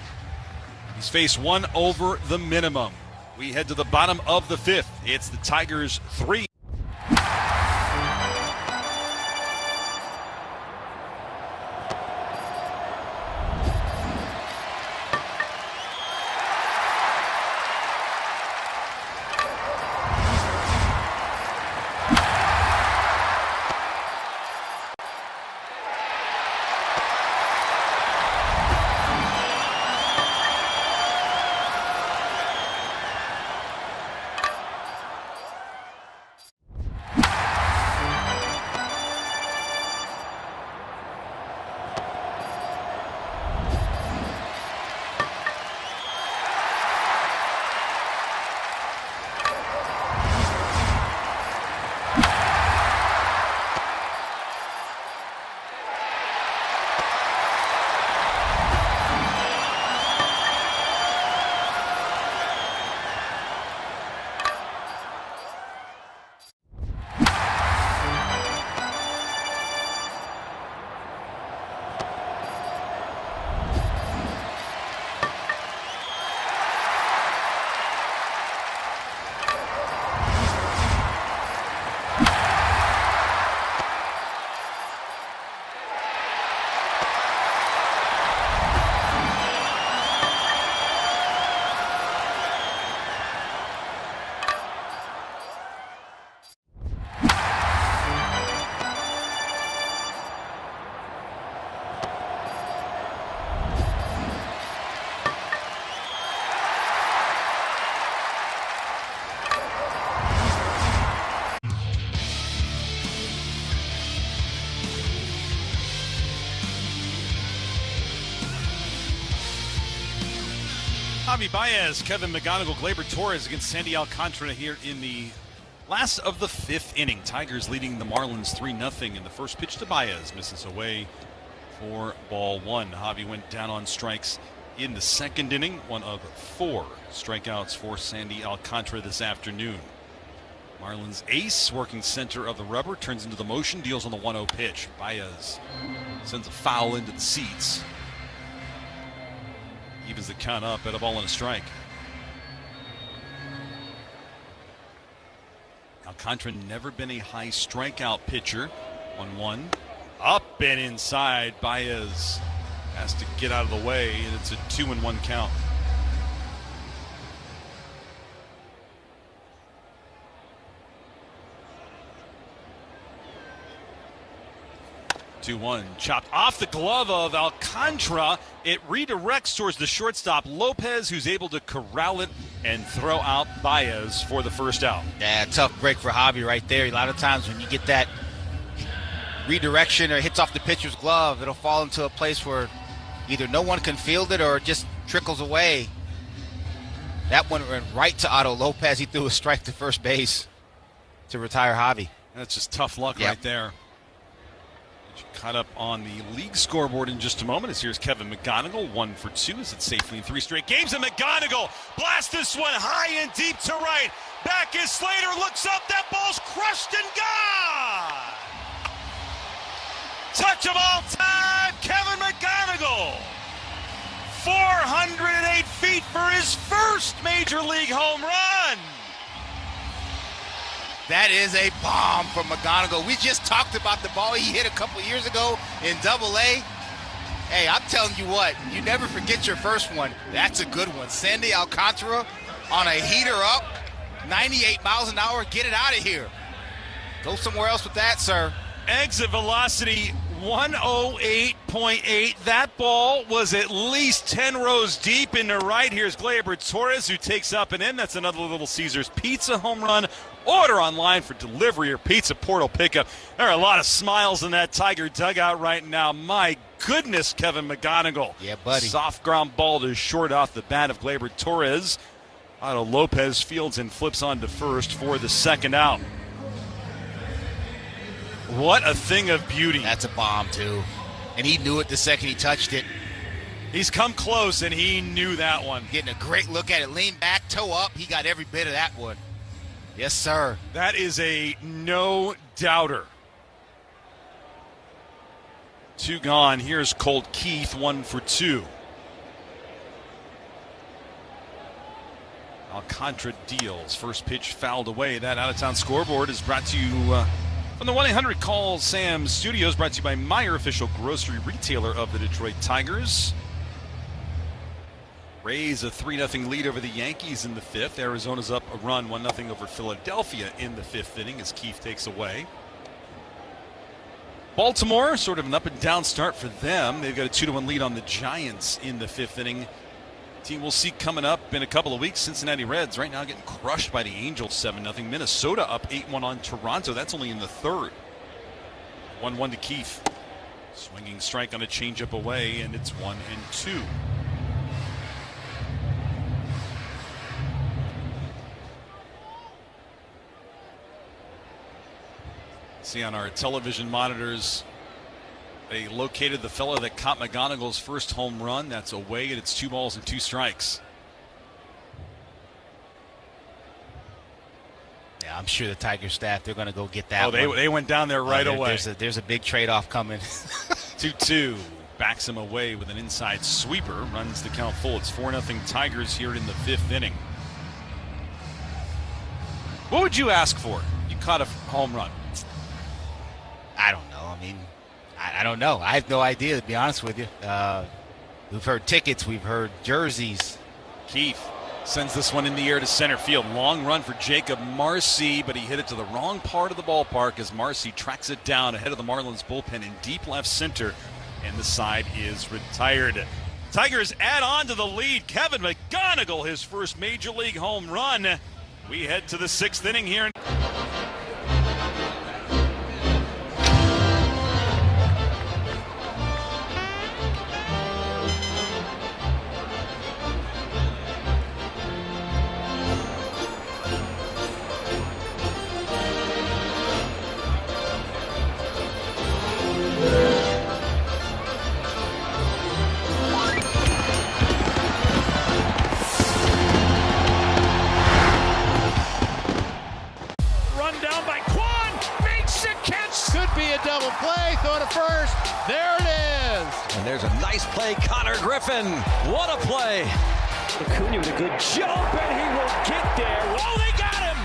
He's faced one over the minimum. We head to the bottom of the 5th. It's the Tigers 3. Javi Baez, Kevin McGonagle, Gleyber Torres against Sandy Alcantara here in the last of the 5th inning. Tigers leading the Marlins 3-0 in the first pitch to Baez. Misses away for ball 1. Javi went down on strikes in the 2nd inning. 1 of 4 strikeouts for Sandy Alcantara this afternoon. Marlins ace working center of the rubber, turns into the motion, deals on the 1-0 pitch. Baez sends a foul into the seats. Evens the count up at a ball and a strike. Alcantara never been a high strikeout pitcher. 1-1. Up and inside. Baez has to get out of the way, and it's a 2-1 count. Two-one, chopped off the glove of Alcantara. It redirects towards the shortstop, Lopez, who's able to corral it and throw out Baez for the first out. Yeah, tough break for Javi right there. A lot of times when you get that redirection or hits off the pitcher's glove, it'll fall into a place where either no one can field it or it just trickles away. That one went right to Otto Lopez. He threw a strike to first base to retire Javi. That's just tough luck right there. Caught up on the league scoreboard in just a moment. As here's Kevin McGonagle, 1 for 2. Is it safely in 3 straight games? And McGonagle blasts this one high and deep to right. Back is Slater, looks up. That ball's crushed and gone. Touch of all time, Kevin McGonagle. 408 feet for his first major league home run. That is a bomb from McGonagle. We just talked about the ball he hit a couple years ago in Double-A. Hey, I'm telling you what, you never forget your first one. That's a good one. Sandy Alcantara on a heater up, 98 miles an hour. Get it out of here. Go somewhere else with that, sir. Exit velocity 108.8. That ball was at least 10 rows deep into right. Here's Gleyber Torres, who takes up and in. That's another Little Caesars Pizza home run. Order online for delivery or pizza portal pickup. There are a lot of smiles in that Tiger dugout right now. My goodness, Kevin McGonagle. Yeah, buddy. Soft ground ball to short off the bat of Gleyber Torres. Otto Lopez fields and flips on to first for the second out. What a thing of beauty. That's a bomb, too. And he knew it the second he touched it. He's come close, and he knew that one. Getting a great look at it. Lean back, toe up. He got every bit of that one. Yes, sir. That is a no-doubter. 2 gone. Here's Colt Keith, 1 for 2. Alcantara deals. First pitch fouled away. That out-of-town scoreboard is brought to you from the 1-800-CALL-SAM studios, brought to you by Meijer, official grocery retailer of the Detroit Tigers. Rays a 3-0 lead over the Yankees in the 5th. Arizona's up a run, 1-0 over Philadelphia in the 5th inning as Keith takes away. Baltimore, sort of an up-and-down start for them. They've got a 2-1 lead on the Giants in the 5th inning. Team we'll see coming up in a couple of weeks. Cincinnati Reds right now getting crushed by the Angels 7-0. Minnesota up 8-1 on Toronto. That's only in the 3rd. 1-1 to Keith. Swinging strike on a changeup away, and it's 1-2. See on our television monitors, they located the fellow that caught McGonagle's first home run. That's away, and it's 2 balls and 2 strikes. Yeah, I'm sure the Tiger staff, they're going to go get that one. They went down there right away. There's a big trade-off coming. 2-2. Backs him away with an inside sweeper. Runs the count full. It's 4-0 Tigers here in the 5th inning. What would you ask for? You caught a home run. I don't know. I mean, I don't know. I have no idea, to be honest with you. We've heard tickets. We've heard jerseys. Keith sends this one in the air to center field. Long run for Jacob Marcy, but he hit it to the wrong part of the ballpark as Marcy tracks it down ahead of the Marlins bullpen in deep left center, and the side is retired. Tigers add on to the lead. Kevin McGonagle, his first major league home run. We head to the 6th inning here. there's a nice play. Connor Griffin. What a play. Acuna with a good jump, and he will get there. Whoa, they got him.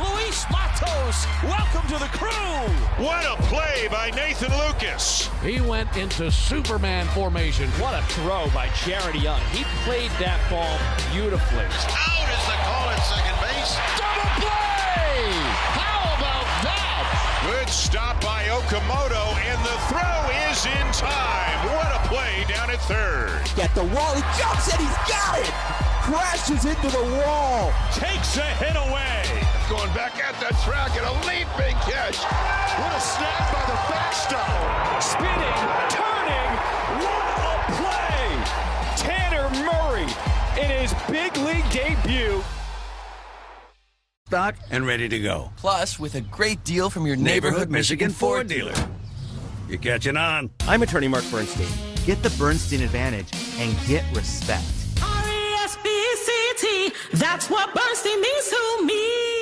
Luis Matos, welcome to the crew. What a play by Nathan Lucas. He went into Superman formation. What a throw by Jared Young. He played that ball beautifully. Out is the call at second base. Double play. How about that? Good stop by Okamoto, and the throw is in time. What a play down at third. Get the wall. He jumps and he's got it. Crashes into the wall. Takes a hit away. Going back at the track and a leaping catch. What a snap by the backstop. Spinning, turning, what a play! Tanner Murray in his big league debut. Stock and ready to go. Plus, with a great deal from your Neighborhood Michigan Ford dealer. You catching on? I'm attorney Mark Bernstein. Get the Bernstein advantage and get respect. R-E-S-P-E-C-T, that's what Bernstein means to me.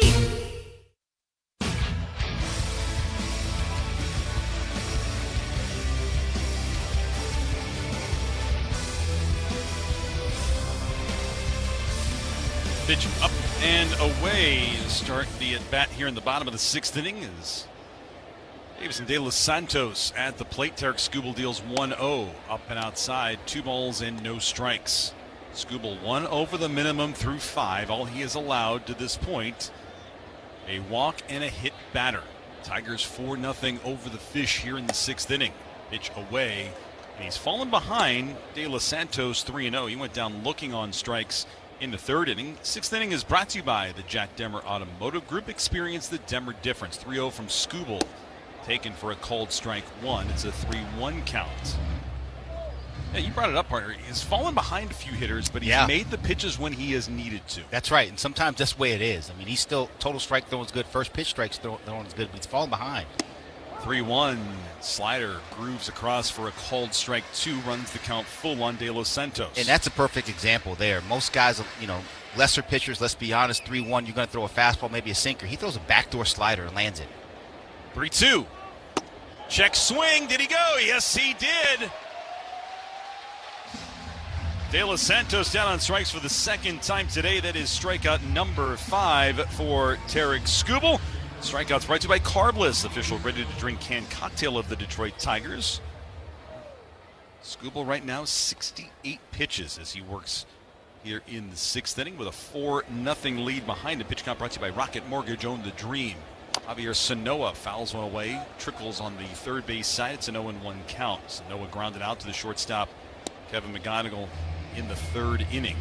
Pitch up and away to start the at-bat here in the bottom of the sixth inning is Davison De Los Santos at the plate. Tarek Skubal deals 1-0 up and outside. 2 balls and no strikes. Skubal 1 over the minimum through 5. All he has allowed to this point. A walk and a hit batter. Tigers 4-0 over the Fish here in the sixth inning. Pitch away. And he's fallen behind De Los Santos 3-0. He went down looking on strikes in the third inning. Sixth inning is brought to you by the Jack Demmer Automotive Group. Experience the Demmer difference. 3-0 from Skubal. Taken for a called strike 1. It's a 3-1 count. Yeah, you brought it up, partner. He's fallen behind a few hitters, but he's made the pitches when he has needed to. That's right, and sometimes that's the way it is. I mean, he's still total strike throwing's good. First pitch strikes throwing's good, but he's fallen behind. 3-1. Slider grooves across for a called strike 2. Runs the count full on De Los Santos. And that's a perfect example there. Most guys, lesser pitchers, let's be honest, 3-1, you're going to throw a fastball, maybe a sinker. He throws a backdoor slider and lands it. 3-2. Check swing. Did he go? Yes, he did. De Los Santos down on strikes for the second time today. That is strikeout number 5 for Tarek Skubal. Strikeouts brought to you by Carbliss, official ready-to-drink canned cocktail of the Detroit Tigers. Skubal right now 68 pitches as he works here in the sixth inning with a 4-0 lead behind him. Pitch count brought to you by Rocket Mortgage, own the dream. Javier Sanoa fouls one away, trickles on the third base side. It's an 0-1 count. Sanoa grounded out to the shortstop, Kevin McGonagle, in the third inning.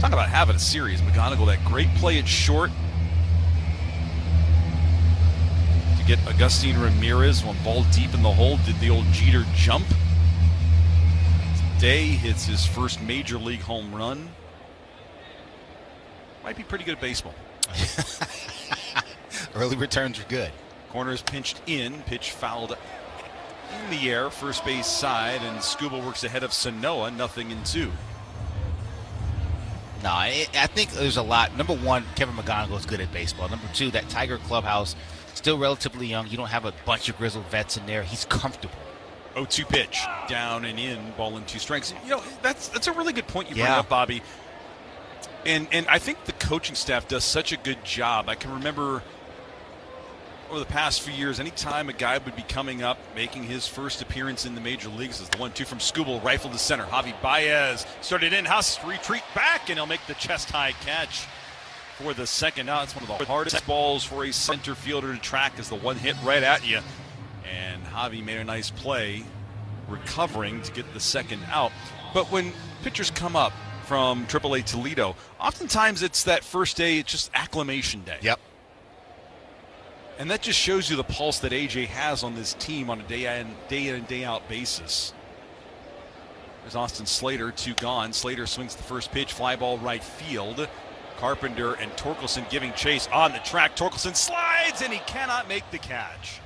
Talk about having a series. McGonagle, that great play at short to get Agustin Ramirez one ball deep in the hole. Did the old Jeter jump. Today hits his first major league home run. Might be pretty good at baseball. Early returns are good. Corner is pinched in. Pitch fouled in the air. First base side. And Skubal works ahead of Sanoa. 0-2. No, I think there's a lot. Number one, Kevin McGonagle is good at baseball. Number two, that Tiger clubhouse, still relatively young. You don't have a bunch of grizzled vets in there. He's comfortable. 0-2 pitch. Down and in. Ball and 2 strikes. That's a really good point you bring up, Bobby. And I think the coaching staff does such a good job. I can remember over the past few years, anytime a guy would be coming up, making his first appearance in the major leagues, is the 1-2 from Skubal, rifle to center. Javi Baez started in-house, retreat back, and he'll make the chest-high catch for the second out. It's one of the hardest balls for a center fielder to track, is the one hit right at you. And Javi made a nice play, recovering to get the second out. But when pitchers come up from AAA Toledo, oftentimes it's that first day, it's just acclimation day. Yep. And that just shows you the pulse that AJ has on this team on a day in and day out basis. There's Austin Slater, 2 gone. Slater swings the first pitch, fly ball right field. Carpenter and Torkelson giving chase on the track. Torkelson slides and he cannot make the catch.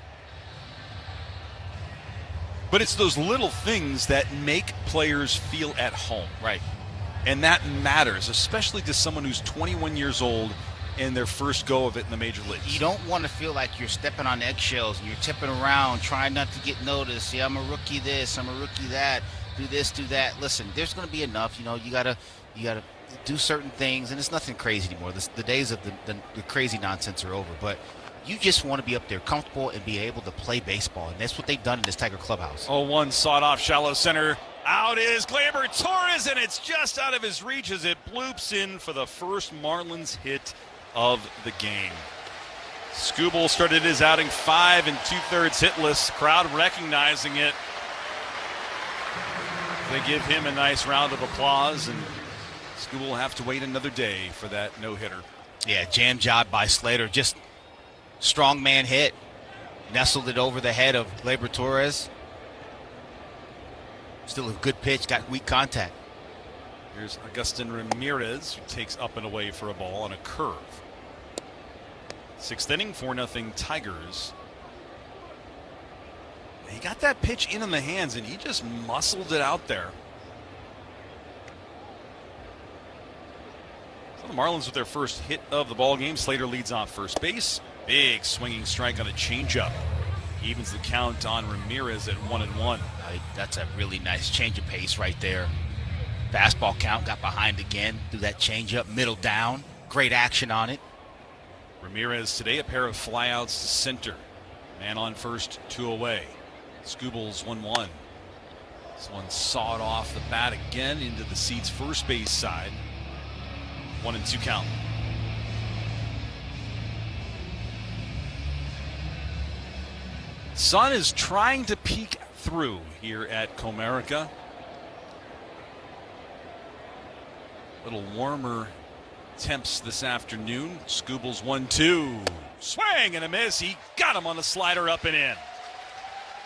But it's those little things that make players feel at home. Right. And that matters, especially to someone who's 21 years old in their first go of it in the major leagues. You don't want to feel like you're stepping on eggshells and you're tipping around, trying not to get noticed. Yeah, I'm a rookie this, I'm a rookie that, do this, do that. Listen, there's going to be enough. You know, you gotta do certain things, and it's nothing crazy anymore. The days of the crazy nonsense are over, but you just want to be up there comfortable and be able to play baseball, and that's what they've done in this Tiger clubhouse. 0-1 sawed off shallow center. Out is Gleyber Torres, and it's just out of his reach as it bloops in for the first Marlins hit of the game. Skubal started his outing 5 2/3 hitless. Crowd recognizing it. They give him a nice round of applause, and Skubal will have to wait another day for that no-hitter. Yeah, jam job by Slater. Just strong man hit. Nestled it over the head of Gleyber Torres. Still a good pitch, got weak contact. Here's Agustin Ramirez, who takes up and away for a ball on a curve. 6th inning, 4-0 Tigers. He got that pitch in the hands, and he just muscled it out there. So the Marlins with their first hit of the ball game. Slater leads off first base. Big swinging strike on a changeup. Evens the count on Ramirez at 1-1. That's a really nice change of pace right there. Fastball count, got behind again, threw that changeup, middle down. Great action on it. Ramirez today, a pair of flyouts to center. Man on first, 2 away. Skubal's 1-1. This one sawed off the bat again into the seat's first base side. 1-2 count. Sun is trying to peek through here at Comerica. A little warmer temps this afternoon. Skubal's 1-2. Swing and a miss. He got him on the slider up and in.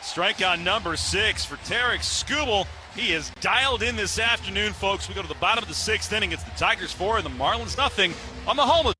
Strikeout number 6 for Tarek Skubal. He is dialed in this afternoon, folks. We go to the bottom of the 6th inning. It's the Tigers 4 and the Marlins nothing on the home of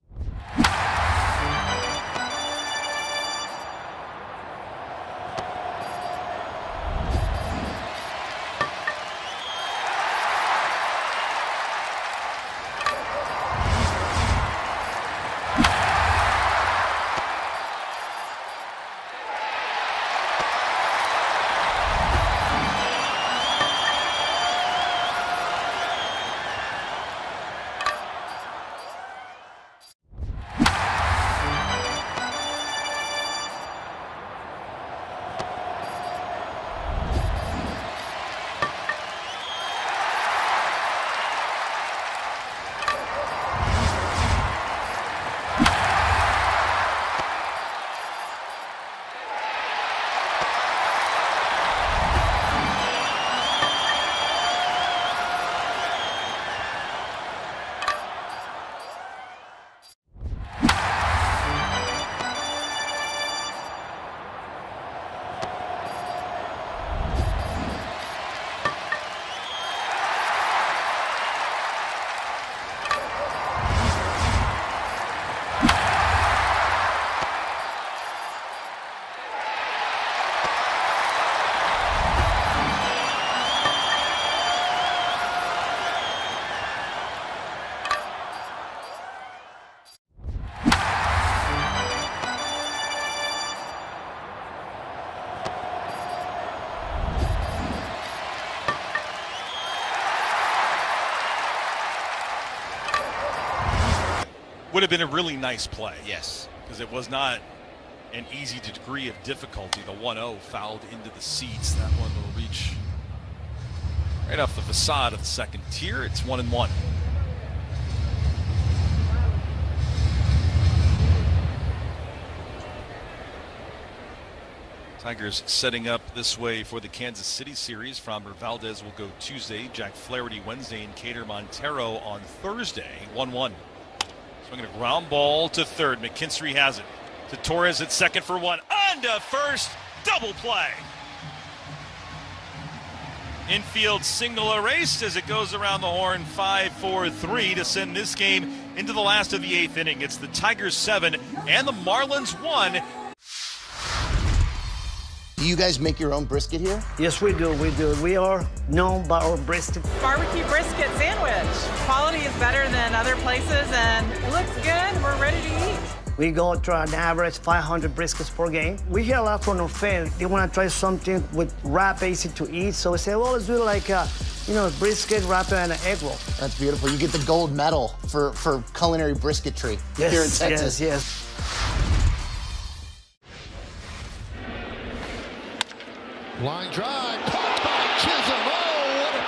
would have been a really nice play. Yes. Because it was not an easy degree of difficulty. The 1-0 fouled into the seats. That one will reach right off the facade of the second tier. It's 1-1. Tigers setting up this way for the Kansas City series. Framber Valdez will go Tuesday, Jack Flaherty Wednesday, and Cater Montero on Thursday. 1-1. Swinging a ground ball to third. McKinstry has it. To Torres at second for 1. On to first. Double play. Infield single erased as it goes around the horn. 5-4-3 to send this game into the last of the 8th inning. It's the Tigers 7 and the Marlins 1. Do you guys make your own brisket here? Yes, we do. We are known by our brisket. Barbecue brisket sandwich. Quality is better than other places, and it looks good, and we're ready to eat. We go to an average 500 briskets per game. We hear a lot from our fans. They want to try something with wrap, easy to eat. So we say, well, let's do like a brisket, wrap, and an egg roll. That's beautiful. You get the gold medal for culinary brisketry here in Texas. Yes. Line drive, caught by Chisholm. Oh, what a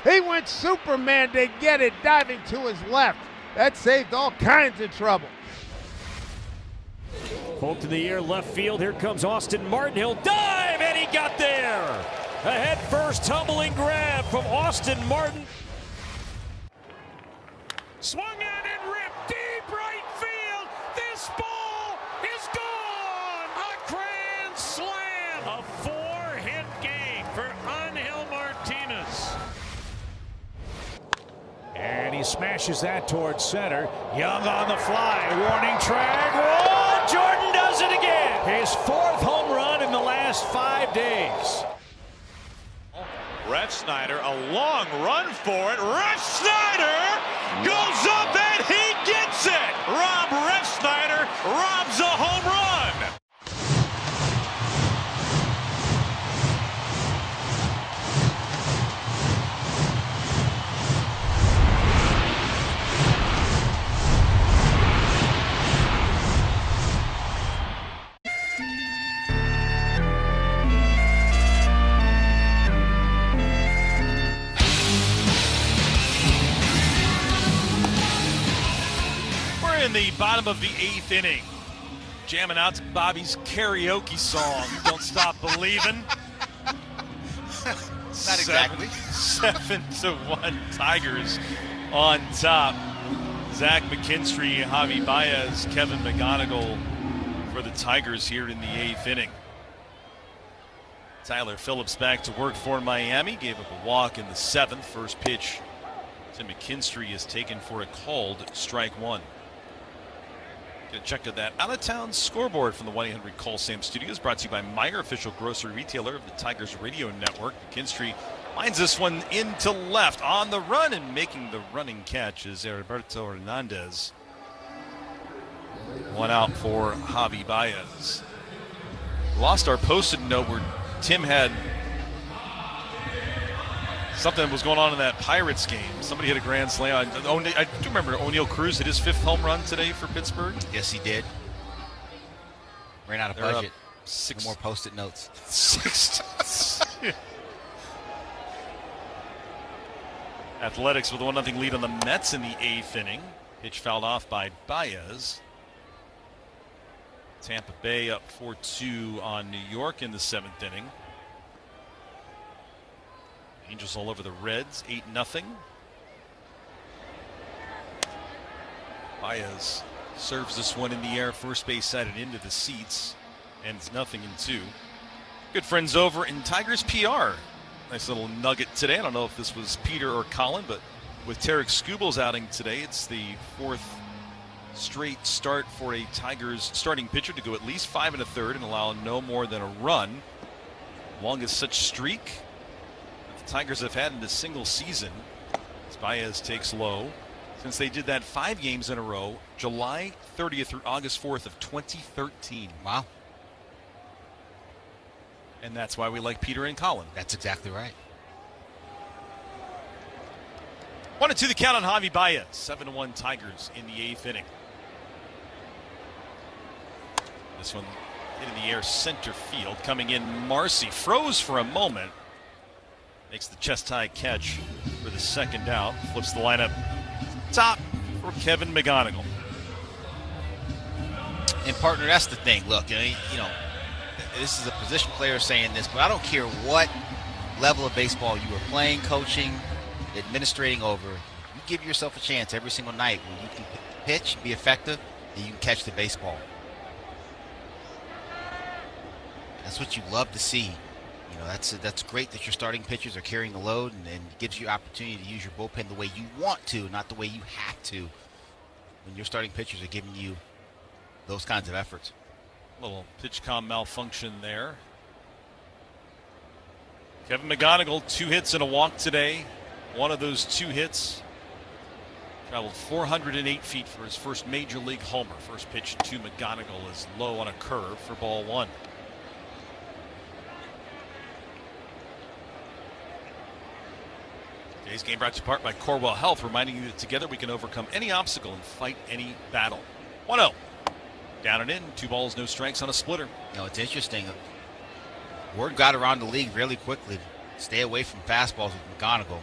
play! He went Superman to get it, diving to his left. That saved all kinds of trouble. Hooked in the air, left field. Here comes Austin Martin. He'll dive, and he got there. A head-first tumbling grab from Austin Martin. Swung on and ripped deep right field. This ball is gone. A grand slam. A 4-hit game for Angel Martinez. And he smashes that towards center. Young on the fly. Warning track. Whoa! Jordan does it again. His 4th home run in the last 5 days. Refsnyder, a long run for it. Refsnyder goes up and he gets it. Rob Refsnyder robs a home run. In the bottom of the 8th inning, jamming out to Bobby's karaoke song, Don't Stop Believin'. Not exactly. 7-1 Tigers on top. Zach McKinstry, Javi Baez, Kevin McGonagle for the Tigers here in the 8th inning. Tyler Phillips back to work for Miami, gave up a walk in the 7th. First pitch to McKinstry is taken for a called strike 1. Get a check of that out-of-town scoreboard from the 1-800-CALL-SAM Studios, brought to you by Meijer, official grocery retailer of the Tigers radio network. McKinstry lines this one into left on the run, and making the running catch is Heriberto Hernandez. One out for Javi Baez. Lost our posted note where Tim had something that was going on in that Pirates game. Somebody hit a grand slam. I do remember O'Neal Cruz hit his 5th home run today for Pittsburgh. Yes, he did. Ran out of They're budget. 6 more post-it notes. 6. Athletics with a 1-0 lead on the Mets in the 8th inning. Pitch fouled off by Baez. Tampa Bay up 4-2 on New York in the 7th inning. Angels all over the Reds, 8-0. Baez serves this one in the air, first base side and into the seats, and it's 0-2. Good friends over in Tigers PR. Nice little nugget today. I don't know if this was Peter or Colin, but with Tarek Skubal's outing today, it's the 4th straight start for a Tigers starting pitcher to go at least 5 1/3 and allow no more than a run. Longest such streak Tigers have had in a single season. As Baez takes low. Since they did that 5 games in a row, July 30th through August 4th of 2013. Wow. And that's why we like Peter and Colin. That's exactly right. 1-2 the count on Javi Baez. 7-1 Tigers in the 8th inning. This one hit in the air center field. Coming in, Marcy froze for a moment. Makes the chest-high catch for the 2nd out. Flips the lineup top for Kevin McGonagle. And partner, that's the thing. Look, you know, this is a position player saying this, but I don't care what level of baseball you are playing, coaching, administrating over. You give yourself a chance every single night when you can pitch, be effective, and you can catch the baseball. That's what you love to see. You know, that's great that your starting pitchers are carrying the load and gives you opportunity to use your bullpen the way you want to, not the way you have to. When your starting pitchers are giving you those kinds of efforts. Little pitch comm malfunction there. Kevin McGonagle, 2 hits and a walk today. One of those 2 hits traveled 408 feet for his first major league homer. First pitch to McGonagle is low on a curve for ball 1. Today's game brought to you in part by Corewell Health, reminding you that together we can overcome any obstacle and fight any battle. 1-0. Down and in, 2 balls, no strikes on a splitter. You know, it's interesting. Word got around the league really quickly. Stay away from fastballs with McGonagle.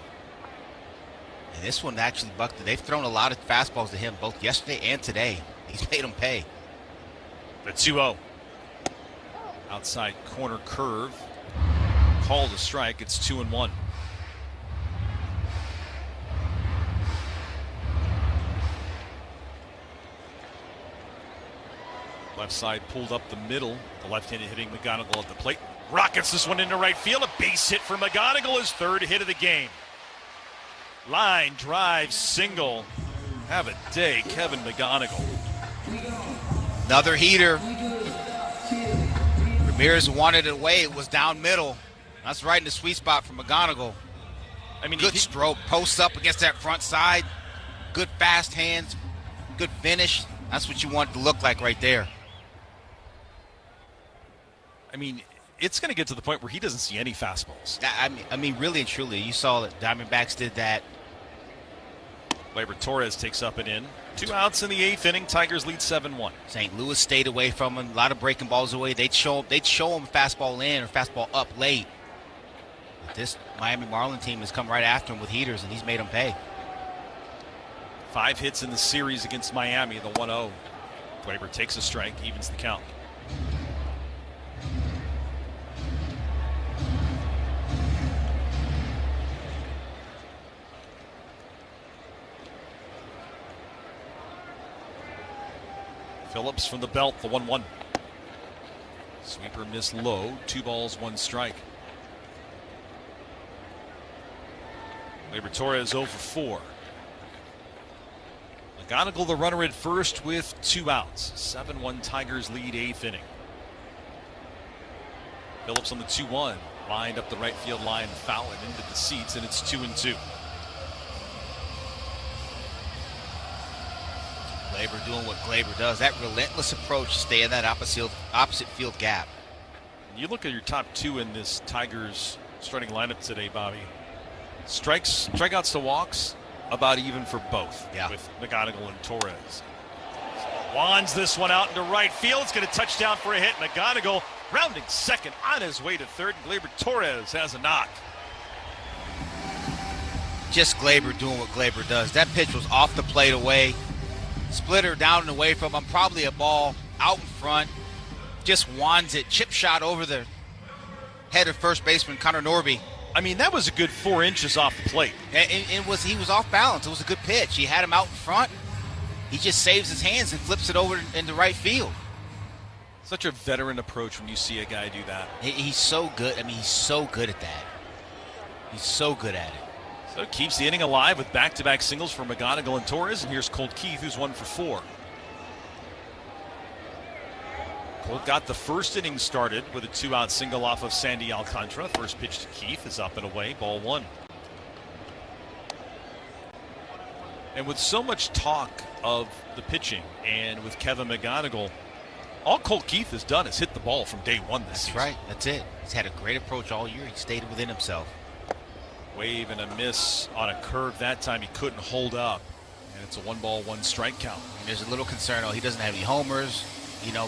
And this one actually bucked it. They've thrown a lot of fastballs to him both yesterday and today. He's made them pay. The 2-0. Outside corner curve. Called a strike. It's 2-1. Left side pulled up the middle. The left-handed hitting McGonagle at the plate. Rockets this one into right field. A base hit for McGonagle, his 3rd hit of the game. Line drive single. Have a day, Kevin McGonagle. Another heater. Ramirez wanted it away. It was down middle. That's right in the sweet spot for McGonagle. I mean, good stroke. Posts up against that front side. Good fast hands. Good finish. That's what you want it to look like right there. I mean, it's going to get to the point where he doesn't see any fastballs. I mean, really and truly, you saw that Diamondbacks did that. Gleyber Torres takes up and in. 2 outs in the 8th inning. Tigers lead 7-1. St. Louis stayed away from him. A lot of breaking balls away. They'd show him fastball in or fastball up late. But this Miami Marlins team has come right after him with heaters, and he's made them pay. 5 hits in the series against Miami, the 1-0. Gleyber takes a strike, evens the count. Phillips from the belt, the 1-1. Sweeper missed low. 2 balls, 1 strike. Gleyber Torres 0 for 4. McGonagle the runner at first with 2 outs. 7-1 Tigers lead 8th inning. Phillips on the 2-1. Lined up the right field line, foul it into the seats, and it's 2-2. Gleyber doing what Gleyber does. That relentless approach to stay in that opposite field gap. You look at your top 2 in this Tigers starting lineup today, Bobby. Strikeouts to walks, about even for both. Yeah. With McGonagle and Torres. Wands this one out into right field. It's going to touch down for a hit. McGonagle rounding second on his way to 3rd. Gleyber Torres has a knock. Just Gleyber doing what Gleyber does. That pitch was off the plate away. Splitter down and away from him. Probably a ball out in front. Just wands it. Chip shot over the head of first baseman Connor Norby. I mean, that was a good 4 inches off the plate. He was off balance. It was a good pitch. He had him out in front. He just saves his hands and flips it over into right field. Such a veteran approach when you see a guy do that. He's so good. I mean, he's so good at that. He's so good at it. So it keeps the inning alive with back-to-back singles for McGonagle and Torres. And here's Colt Keith, who's 1 for 4. Colt got the first inning started with a 2-out single off of Sandy Alcantara. First pitch to Keith is up and away, ball 1. And with so much talk of the pitching and with Kevin McGonagle, all Colt Keith has done is hit the ball from day 1 this season. That's right. That's it. He's had a great approach all year. He stayed within himself. Wave and a miss on a curve that time. He couldn't hold up. And it's a 1-ball, 1-strike count. And there's a little concern. He doesn't have any homers,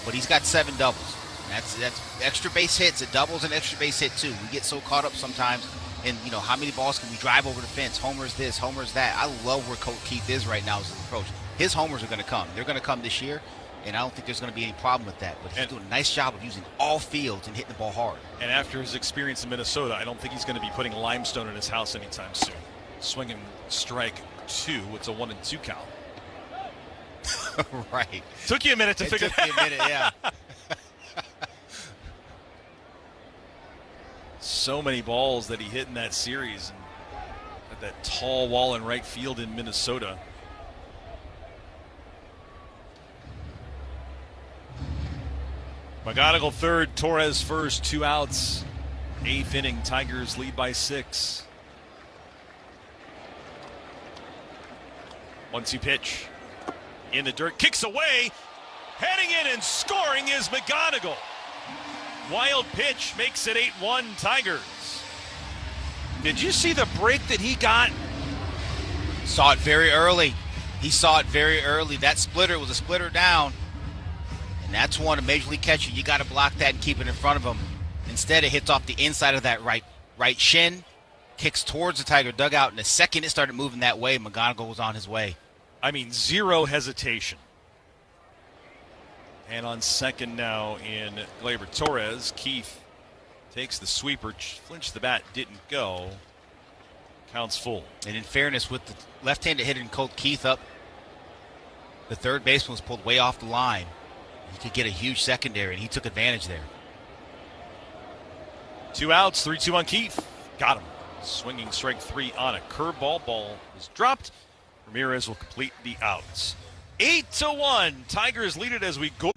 but he's got 7 doubles. That's extra base hits. A double's an extra base hit, too. We get so caught up sometimes in, how many balls can we drive over the fence? Homers this, homers that. I love where Colt Keith is right now as his approach. His homers are going to come. They're going to come this year. And I don't think there's going to be any problem with that. But he's doing a nice job of using all fields and hitting the ball hard. And after his experience in Minnesota, I don't think he's going to be putting limestone in his house anytime soon. Swinging strike 2. It's a 1-2 count. Right. Took you a minute to figure that out. Took me a minute, yeah. So many balls that he hit in that series. And at that tall wall in right field in Minnesota. McGonagle 3rd, Torres 1st, 2 outs. Eighth inning, Tigers lead by 6. 1-2 pitch. In the dirt, kicks away. Heading in and scoring is McGonagle. Wild pitch makes it 8-1 Tigers. Did you see the break that he got? Saw it very early. He saw it very early. That splitter was a splitter down. And that's one, a major league catcher, you got to block that and keep it in front of him. Instead, it hits off the inside of that right shin, kicks towards the Tiger dugout, and the second it started moving that way, McGonagle was on his way. I mean, zero hesitation. And on second now in Gleyber Torres, Keith takes the sweeper, flinched the bat, didn't go. Counts full. And in fairness, with the left-handed hitter and Colt Keith up, the third baseman was pulled way off the line. He could get a huge secondary, and he took advantage there. 2 outs, 3-2 on Keith. Got him. Swinging strike 3 on a curveball. Ball was dropped. Ramirez will complete the outs. 8-1. Tigers lead it as we go.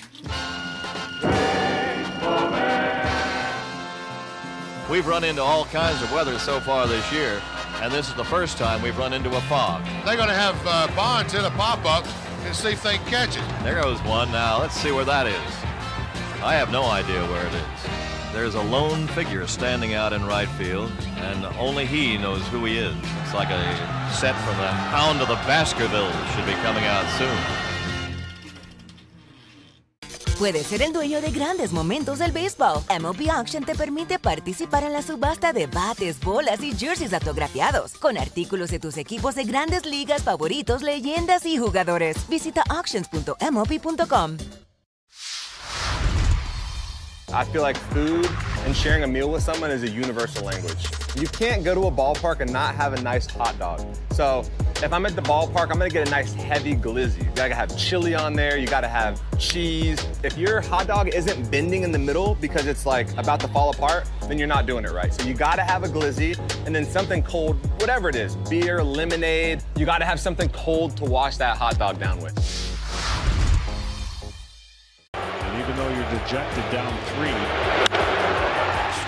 We've run into all kinds of weather so far this year, and this is the first time we've run into a fog. They're going to have Bonds hit a pop-up and see if they can catch it. There goes one. Now let's see where that is. I have no idea where it is. There's a lone figure standing out in right field, and only he knows who he is. It's like a set from the Hound of the Baskervilles should be coming out soon. Puedes ser el dueño de grandes momentos del béisbol. MLB Auction te permite participar en la subasta de bates, bolas y jerseys autografiados, con artículos de tus equipos de grandes ligas favoritos, leyendas y jugadores. Visita auctions.mlb.com. I feel like food and sharing a meal with someone is a universal language. You can't go to a ballpark and not have a nice hot dog. So if I'm at the ballpark, I'm gonna get a nice heavy glizzy. You gotta have chili on there, you gotta have cheese. If your hot dog isn't bending in the middle because it's like about to fall apart, then you're not doing it right. So you gotta have a glizzy and then something cold, whatever it is, beer, lemonade, you gotta have something cold to wash that hot dog down with. Even though you're dejected down 3.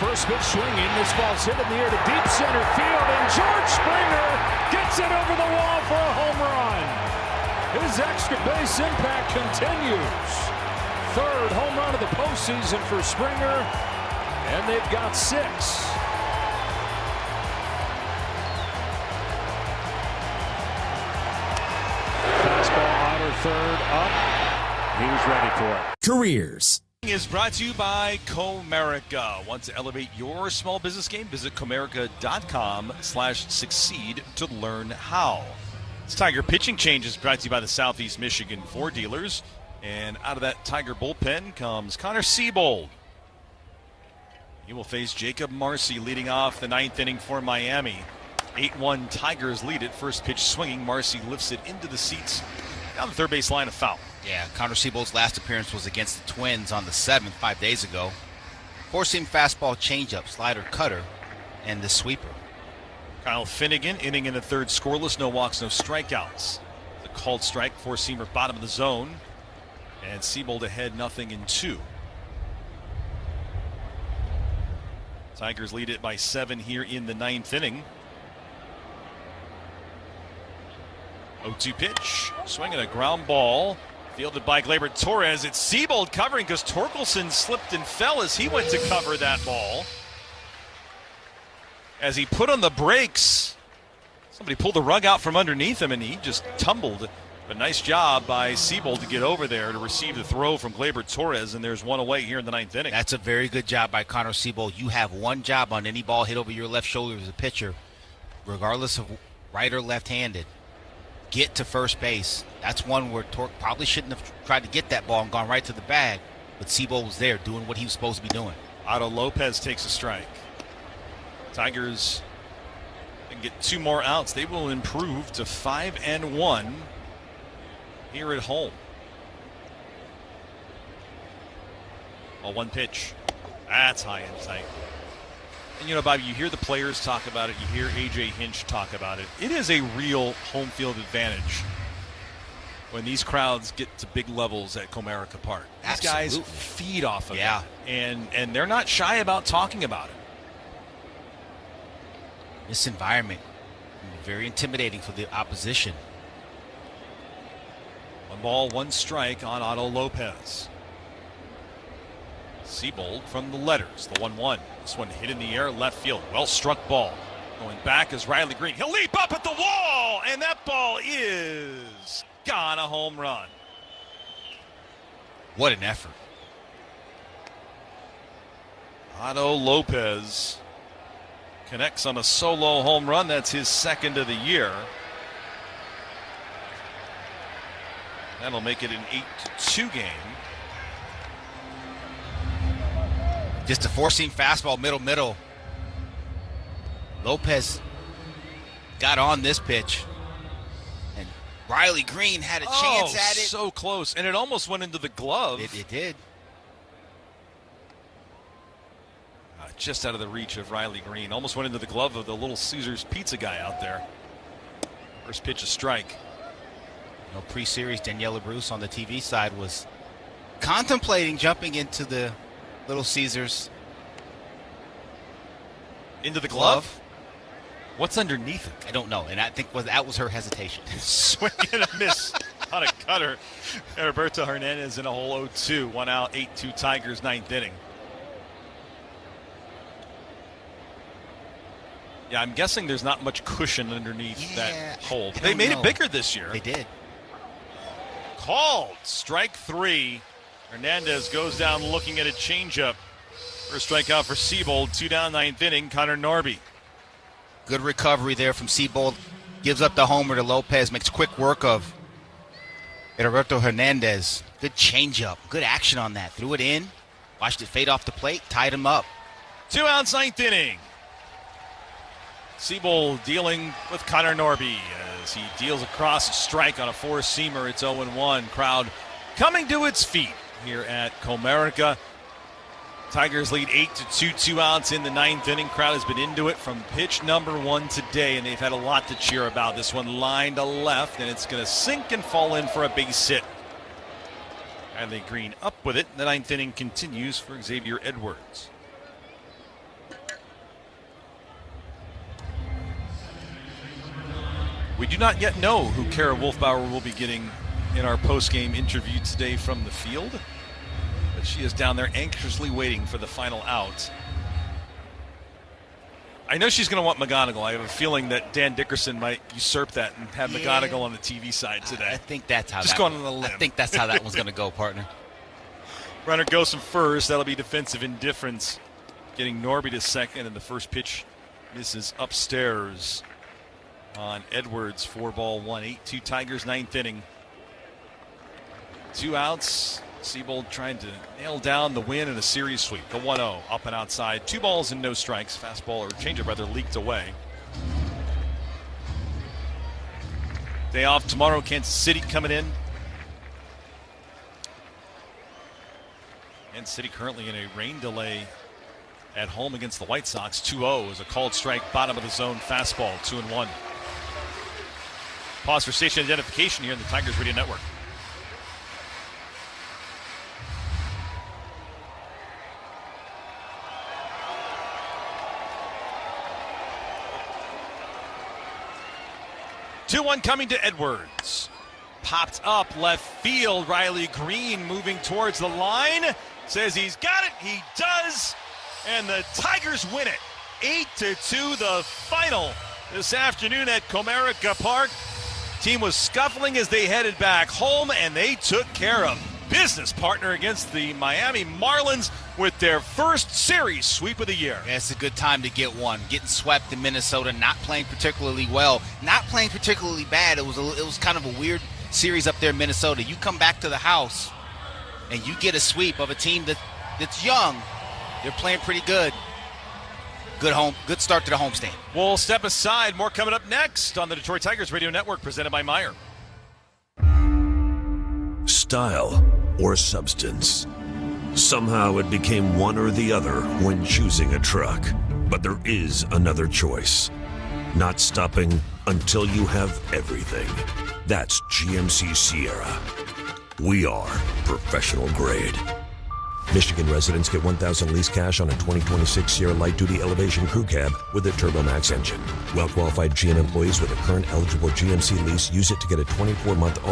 First pitch swinging. This ball's hit in the air to deep center field, and George Springer gets it over the wall for a home run. His extra base impact continues. Third home run of the postseason for Springer, and they've got 6. Fastball outer third up. He's ready for it. Careers is brought to you by Comerica. Want to elevate your small business game? Visit Comerica.com/succeed to learn how. This Tiger pitching change is brought to you by the Southeast Michigan Ford dealers. And out of that Tiger bullpen comes Connor Siebold. He will face Jacob Marcy leading off the 9th inning for Miami. 8-1 Tigers lead it. First pitch swinging. Marcy lifts it into the seats down the third base line of foul. Yeah, Connor Siebold's last appearance was against the Twins on the 7th, 5 days ago. Four-seam fastball, changeup, slider, cutter, and the sweeper. Kyle Finnegan, inning in the third, scoreless, no walks, no strikeouts. The called strike, four-seamer, bottom of the zone. And Siebold ahead, 0-2. Tigers lead it by 7 here in the 9th inning. 0-2 pitch, swinging a ground ball. Fielded by Gleyber Torres. It's Siebold covering because Torkelson slipped and fell as he went to cover that ball. As he put on the brakes, somebody pulled the rug out from underneath him and he just tumbled. But nice job by Siebold to get over there to receive the throw from Gleyber Torres, and there's one away here in the 9th inning. That's a very good job by Connor Siebold. You have one job on any ball hit over your left shoulder as a pitcher, regardless of right or left-handed. Get to first base. That's one where Torque probably shouldn't have tried to get that ball and gone right to the bag, but Siebold was there doing what he was supposed to be doing. Otto Lopez takes a strike. Tigers can get 2 more outs. They will improve to 5-1 here at home. Well, 1 pitch. That's high and tight. And you know, Bobby, you hear the players talk about it. You hear A.J. Hinch talk about it. It is a real home field advantage when these crowds get to big levels at Comerica Park. These guys feed off of it. And they're not shy about talking about it. This environment very intimidating for the opposition. 1 ball, 1 strike on Otto Lopez. Seabold from the letters, the 1-1. This one hit in the air, left field. Well struck ball. Going back is Riley Green. He'll leap up at the wall, and that ball is gone, a home run. What an effort. Otto Lopez connects on a solo home run. That's his 2nd of the year. That'll make it an 8-2 game. Just a 4-seam fastball, middle. Lopez got on this pitch. And Riley Green had a chance at it. So close. And it almost went into the glove. It did. Just out of the reach of Riley Green. Almost went into the glove of the Little Caesars pizza guy out there. First pitch, a strike. Pre-series, Daniela Bruce on the TV side was contemplating jumping into the Little Caesars. Into the glove? What's underneath it? I don't know, and I think that was her hesitation. Swing and a miss on a cutter. Roberto Hernandez in a hole 0-2. 1 out, 8-2 Tigers, 9th inning. Yeah, I'm guessing there's not much cushion underneath that hole. They made it bigger this year. They did. Called. Strike 3. Hernandez goes down looking at a changeup. First strikeout for Seabold. 2 down, 9th inning. Connor Norby. Good recovery there from Seabold. Gives up the homer to Lopez. Makes quick work of Roberto Hernandez. Good changeup. Good action on that. Threw it in. Watched it fade off the plate. Tied him up. 2 outs, 9th inning. Seabold dealing with Connor Norby as he deals across a strike on a 4-seamer. It's 0-1. Crowd coming to its feet here at Comerica. Tigers lead 8-2, 2 outs in the 9th inning. Crowd has been into it from pitch number 1 today, and they've had a lot to cheer about. This one lined to left, and it's going to sink and fall in for a base hit. Riley Green up with it. The 9th inning continues for Xavier Edwards. We do not yet know who Kara Wolfbauer will be getting in our post-game interview today from the field, but she is down there anxiously waiting for the final out. I know she's going to want McGonagle. I have a feeling that Dan Dickerson might usurp that and have McGonagle on the TV side today. I think that's how Just going on a limb. I think that's how that one's going to go, partner. Runner goes from first. That'll be defensive indifference. Getting Norby to second, and the first pitch misses upstairs on Edwards. 4-1, 8-2 Tigers, 9th inning. 2 outs. Seabold trying to nail down the win in a series sweep. The 1-0 up and outside. 2 balls and no strikes. Fastball, or changeup rather, leaked away. Day off tomorrow. Kansas City coming in. Kansas City currently in a rain delay at home against the White Sox. 2-0 is a called strike, bottom of the zone fastball. 2-1. Pause for station identification here in the Tigers Radio Network. Two-one coming to Edwards. Popped up left field. Riley Green moving towards the line. Says he's got it. He does. And the Tigers win it. 8-2, the final this afternoon at Comerica Park. Team was scuffling as they headed back home, and they took care of business, partner, against the Miami Marlins with their first series sweep of the year. Yeah, it's a good time to get one. Getting swept in Minnesota, not playing particularly well, not playing particularly bad. It was kind of a weird series up there in Minnesota. You come back to the house, and you get a sweep of a team that's young. They're playing pretty good. Good start to the homestand. We'll step aside. More coming up next on the Detroit Tigers Radio Network, presented by Meijer. Style or substance. Somehow it became one or the other when choosing a truck. But there is another choice. Not stopping until you have everything. That's GMC Sierra. We are professional grade. Michigan residents get $1,000 lease cash on a 2026 Sierra Light Duty Elevation Crew Cab with a TurboMax engine. Well-qualified GM employees with a current eligible GMC lease use it to get a 24-month